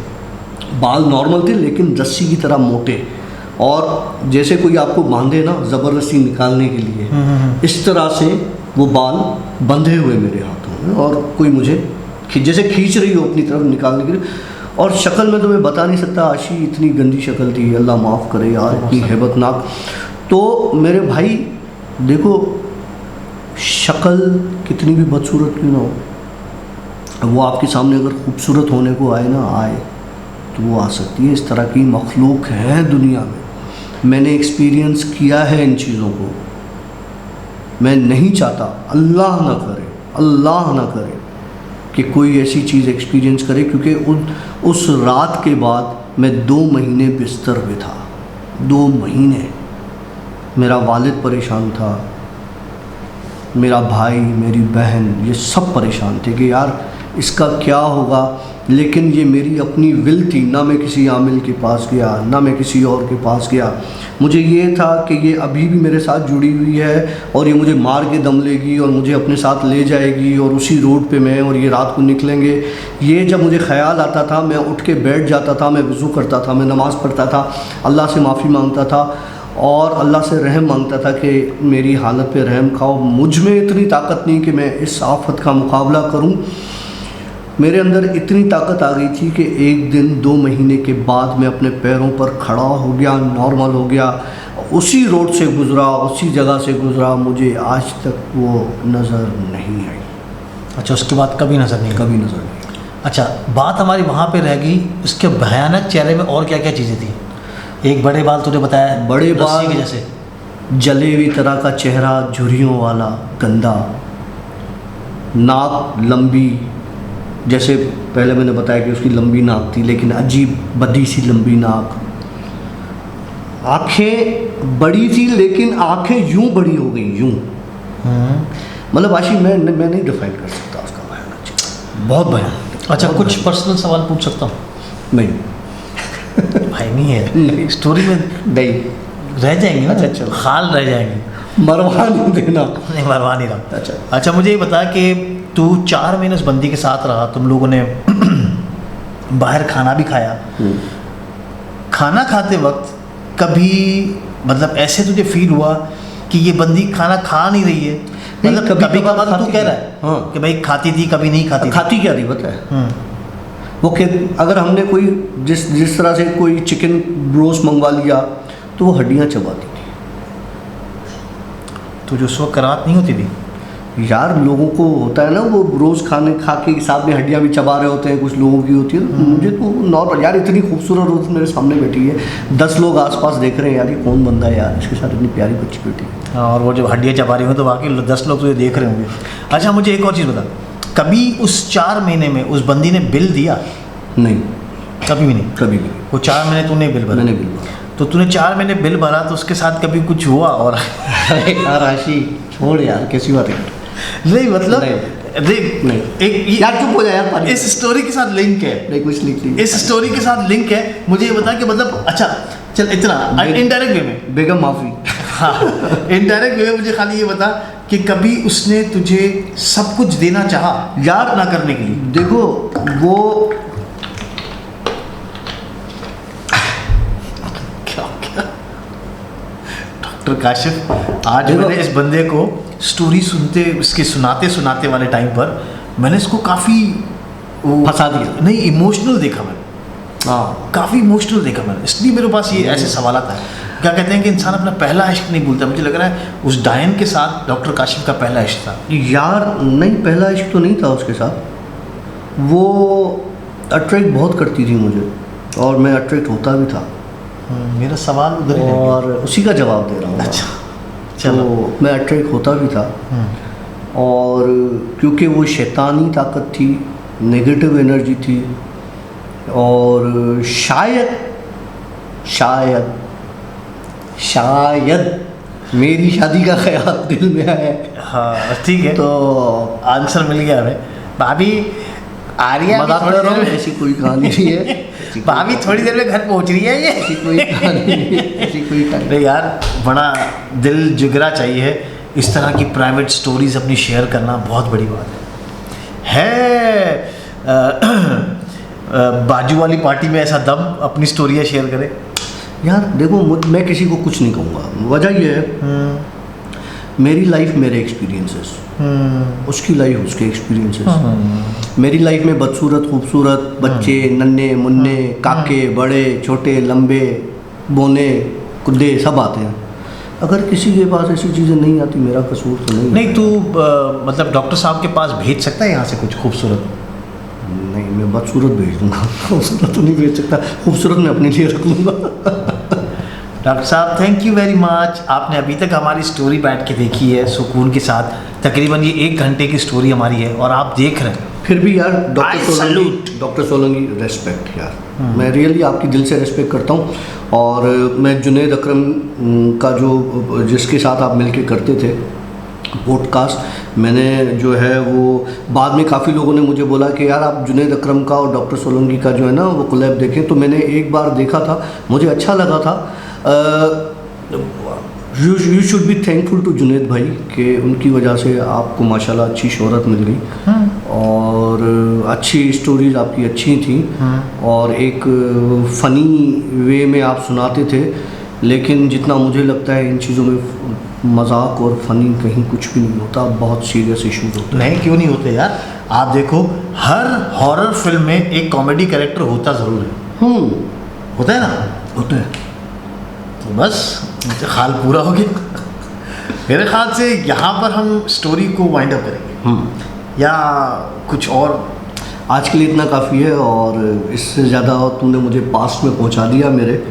बाल नॉर्मल थे लेकिन रस्सी की तरह मोटे, और जैसे कोई आपको बांधे ना ज़बरदस्ती निकालने के लिए, इस तरह से वो बाल बंधे हुए मेरे हाथों में, और कोई मुझे जैसे खींच रही हो अपनी तरफ निकालने के लिए। और शक्ल में तो मैं बता नहीं सकता, आशी इतनी गंदी शक्ल थी, अल्लाह माफ़ करे यार, इतनी हैबतनाक। तो मेरे भाई देखो, शक्ल कितनी भी बदसूरत क्यों ना हो, वो आपके सामने अगर खूबसूरत होने को आए ना, आए तो वो आ सकती है। इस तरह की मखलूक है दुनिया में, मैंने एक्सपीरियंस किया है इन चीज़ों को। मैं नहीं चाहता, अल्लाह ना करे, अल्लाह ना करे कि कोई ऐसी चीज़ एक्सपीरियंस करे, क्योंकि उस रात के बाद मैं 2 महीने बिस्तर पे था। 2 महीने मेरा वालिद परेशान था, मेरा भाई, मेरी बहन, ये सब परेशान थे कि यार इसका क्या होगा। लेकिन ये मेरी अपनी विल थी, ना मैं किसी आमिल के पास गया, ना मैं किसी और के पास गया। मुझे ये था कि ये अभी भी मेरे साथ जुड़ी हुई है और ये मुझे मार के दम लेगी और मुझे अपने साथ ले जाएगी, और उसी रोड पे मैं और ये रात को निकलेंगे। ये जब मुझे ख्याल आता था, मैं उठ के बैठ जाता था, मैं वज़ू करता था, मैं नमाज़ पढ़ता था, अल्लाह से माफ़ी मांगता था और अल्लाह से रहम मांगता था कि मेरी हालत पे रहम खाओ। मुझ में इतनी ताकत नहीं कि मैं इस आफत का मुकाबला करूं। मेरे अंदर इतनी ताकत आ गई थी कि एक दिन 2 महीने के बाद मैं अपने पैरों पर खड़ा हो गया, नॉर्मल हो गया। उसी रोड से गुज़रा, उसी जगह से गुज़रा, मुझे आज तक वो नज़र नहीं आई। अच्छा, उसके बाद कभी नज़र नहीं? कभी नज़र नहीं। अच्छा, बात हमारी वहाँ पे रह गई, उसके भयानक चेहरे में और क्या क्या चीज़ें थी? एक बड़े बाल तूने बताया, बड़े बाल के जैसे, जले हुई तरह का चेहरा, झुर्रियों वाला, गंदा, नाक लंबी, जैसे पहले मैंने बताया कि उसकी लंबी नाक थी, लेकिन अजीब बदी सी लंबी नाक। आँखें बड़ी थी, लेकिन आँखें यूं बड़ी हो गई, यूं। मतलब आशी मैं नहीं डिफाइन कर सकता उसका भयानक चेहरा, बहुत भयानक। अच्छा, कुछ पर्सनल सवाल पूछ सकता हूँ? नहीं भाई नहीं है, नहीं। स्टोरी में नहीं रह जाएंगे ना। अच्छा, चलो। हाल रह जाएंगे, मरवा नहीं देना। नहीं, मरवा नहीं रहा। अच्छा। अच्छा, मुझे ये बता कि तू 4 महीने उस बंदी के साथ रहा, तुम लोगों ने बाहर खाना भी खाया। खाना खाते वक्त कभी मतलब ऐसे तुझे फील हुआ कि ये बंदी खाना खा नहीं रही है? मतलब कभी कभार तू कह रहा है हाँ, कि भाई खाती थी, कभी नहीं खाती थी। खाती क्या थी पता है? वो कि अगर हमने कोई जिस तरह से कोई चिकन रोस्ट मंगवा लिया तो वो हड्डियाँ चबाती थी। तो जो उस वक्त कराहत नहीं होती थी? यार लोगों को होता है ना, वो रोज़ खा के साथ में हड्डियाँ भी चबा रहे होते हैं, कुछ लोगों की होती है। मुझे तो नॉर्मल, यार इतनी खूबसूरत रोज़ मेरे सामने बैठी है, 10 लोग आसपास देख रहे हैं, यार ये कौन बंदा है यार, इसके साथ इतनी प्यारी बच्ची बैठी है। हाँ, और वो जब हड्डियाँ चबा रही हो तो वाकई 10 लोग तुझे देख रहे होंगे। अच्छा, मुझे एक और चीज़ बता, कभी उस 4 महीने में उस बंदी ने बिल दिया? नहीं, कभी भी नहीं? कभी भी। वो 4 महीने तूने बिल भरा? मैंने बिल भरा। तो तूने 4 महीने बिल भरा, तो उसके साथ कभी कुछ हुआ? और यार राशि छोड़ यार, कैसी बात है? नहीं मतलब देख, नहीं एक यार चुप हो जा यार, इस स्टोरी के साथ लिंक है, नहीं कुछ लिख इस स्टोरी के साथ लिंक है। मुझे ये बता कि मतलब, अच्छा चल, इतना इनडायरेक्ट वे में, बेगम माफ़ी। हाँ, इनडायरेक्ट वे में मुझे खाली ये बता कि कभी उसने तुझे सब कुछ देना चाहा यार ना करने के लिए? देखो वो डॉक्टर काशिफ, आज मैंने इस बंदे को स्टोरी सुनाते वाले टाइम पर मैंने इसको काफ़ी फंसा दिया। नहीं, इमोशनल देखा मैंने, हाँ काफ़ी इमोशनल देखा मैंने, इसलिए मेरे पास ये ऐसे सवाल आता है। क्या कहते हैं कि इंसान अपना पहला इश्क नहीं भूलता। मुझे लग रहा है उस डायन के साथ डॉक्टर काशिफ का पहला इश्क था। यार नहीं, पहला इश्क तो नहीं था उसके साथ। वो अट्रैक्ट बहुत करती थी मुझे और मैं अट्रैक्ट होता भी था। मेरा सवाल उधर ही और उसी का जवाब दे रहा हूँ। अच्छा चलो। तो मैं अट्रैक्ट होता भी था, और क्योंकि वो शैतानी ताकत थी, नेगेटिव एनर्जी थी, और शायद मेरी शादी का ख्याल दिल में आया। हाँ ठीक है, तो आंसर मिल गया हमें। भाभी आर्या मजाक कर रहा हूँ, ऐसी कोई कहानी नहीं है। भाभी थोड़ी देर में घर पहुंच रही है, ये ऐसी कोई कहानी नहीं, ऐसी कोई कहानी। अरे यार, बड़ा दिल जिगरा चाहिए इस तरह की प्राइवेट स्टोरीज अपनी शेयर करना, बहुत बड़ी बात है। बाजू वाली पार्टी में ऐसा दम अपनी स्टोरियाँ शेयर करे। यार देखो, मैं किसी को कुछ नहीं कहूँगा। वजह यह है, मेरी लाइफ मेरे एक्सपीरियंसेस, उसकी लाइफ उसके एक्सपीरियंसेस। मेरी लाइफ में बदसूरत खूबसूरत बच्चे, नन्हे मुन्ने, काके, बड़े छोटे, लंबे बोने कुद्दे सब आते हैं। अगर किसी के पास ऐसी चीज़ें नहीं आती, मेरा कसूर तो नहीं। तू मतलब डॉक्टर साहब के पास भेज सकता है यहाँ से कुछ खूबसूरत? नहीं, मैं बदसूरत भेज दूँगा, खूबसूरत तो नहीं भेज सकता। खूबसूरत मैं अपने लिए रख लूँगा। डॉक्टर साहब थैंक यू वेरी मच। आपने अभी तक हमारी स्टोरी बैठ के देखी है सुकून के साथ। तकरीबन ये 1 घंटे की स्टोरी हमारी है और आप देख रहे हैं। फिर भी यार salute. डॉक्टर सोलंकी रेस्पेक्ट यार, मैं रियली आपकी दिल से रेस्पेक्ट करता हूँ। और मैं जुनैद अकरम का जो जिसके साथ आप मिलके करते थे पॉडकास्ट, मैंने जो है वो बाद में काफ़ी लोगों ने मुझे बोला कि यार आप जुनैद अकरम का और डॉक्टर सोलंकी का जो है ना वो कोलैब देखें। तो मैंने एक बार देखा था, मुझे अच्छा लगा था। You should be thankful to Junaid भाई कि उनकी वजह से आपको माशाल्लाह अच्छी शोहरत मिल गई और अच्छी स्टोरीज आपकी अच्छी थी और एक फ़नी वे में आप सुनाते थे। लेकिन जितना मुझे लगता है इन चीज़ों में मजाक और फ़नी कहीं कुछ भी नहीं होता, बहुत सीरियस इशूज़ होते हैं। नहीं क्यों नहीं होते यार, आप देखो हर हॉरर फिल्म में एक कॉमेडी कैरेक्टर होता ज़रूर है। होता है ना, होता है। तो बस ख्याल पूरा हो गया। मेरे ख्याल से यहाँ पर हम स्टोरी को वाइंड अप करेंगे या कुछ और। आज के लिए इतना काफ़ी है और इससे ज़्यादा तुमने मुझे पास्ट में पहुँचा दिया मेरे।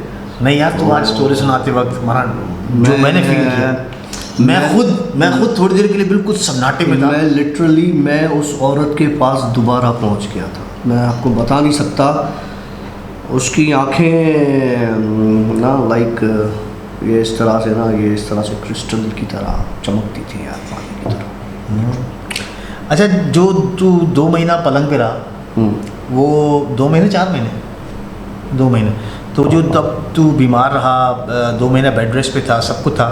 नहीं यार, तुम आज स्टोरी सुनाते वक्त हमारा जो मैंने फील किया, मैं खुद थोड़ी देर के लिए बिल्कुल सन्नाटे में था। मैं लिटरली मैं उस औरत के पास दोबारा पहुंच गया था। मैं आपको बता नहीं सकता, उसकी आंखें ना लाइक ये इस तरह से क्रिस्टल की तरह चमकती थी यार, पानी की तरह। अच्छा, जो तू 2 महीना पलंग पे रहा, वो 2 महीने 4 महीने 2 महीने, तो जो तब तू बीमार रहा 2 महीना बेड रेस्ट पे था, सब कुछ था,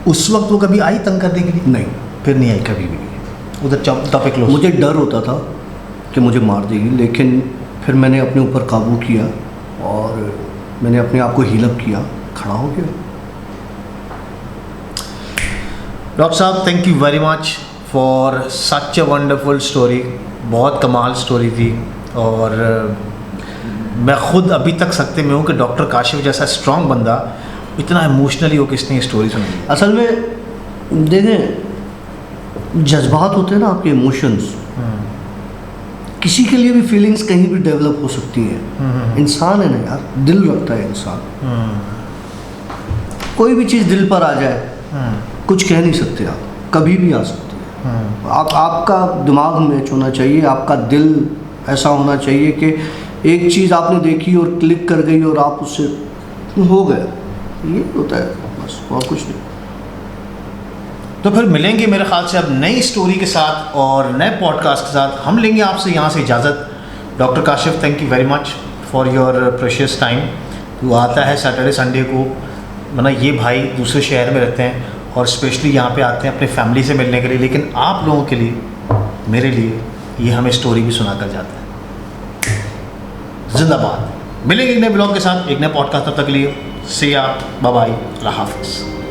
उस वक्त वो कभी आई तंग करने के लिए? नहीं, फिर नहीं आई कभी भी। उधर टॉपिक क्लोज। मुझे डर होता था कि मुझे मार देगी, लेकिन फिर मैंने अपने ऊपर काबू किया और मैंने अपने आप को हील अप किया, खड़ा हो गया। डॉक्टर साहब thank you very much for such a wonderful story. बहुत कमाल स्टोरी थी और मैं खुद अभी तक सकते में हूँ कि डॉक्टर काशिफ जैसा स्ट्रॉन्ग बंदा इतना इमोशनली हो किसने स्टोरी सुनी। असल में देखें, जज्बात होते हैं ना आपके इमोशंस, किसी के लिए भी फीलिंग्स कहीं भी डेवलप हो सकती हैं। इंसान है ना यार, दिल रखता है इंसान। कोई भी चीज़ दिल पर आ जाए कुछ कह नहीं सकते आप, कभी भी आ सकती है। आपका दिमाग मैच होना चाहिए, आपका दिल ऐसा होना चाहिए कि एक चीज़ आपने देखी और क्लिक कर गई और आप उससे हो गया। ये होता है बस, और कुछ नहीं। तो फिर मिलेंगे मेरे ख्याल से अब नई स्टोरी के साथ और नए पॉडकास्ट के साथ। हम लेंगे आपसे यहाँ से इजाज़त। Doctor Kashif thank you very much for your precious time. तू आता है सैटरडे संडे को, वरना ये भाई दूसरे शहर में रहते हैं और स्पेशली यहाँ पे आते हैं अपने फैमिली से मिलने के लिए, लेकिन आप लोगों के लिए, मेरे लिए ये हमें स्टोरी भी सुना कर जाता है। जिंदाबाद। मिलेंगे एक नए ब्लॉग के साथ, एक नए पॉडकास्ट। तब तक के लिए से आप बाय बाय, अल्लाह हाफिज़।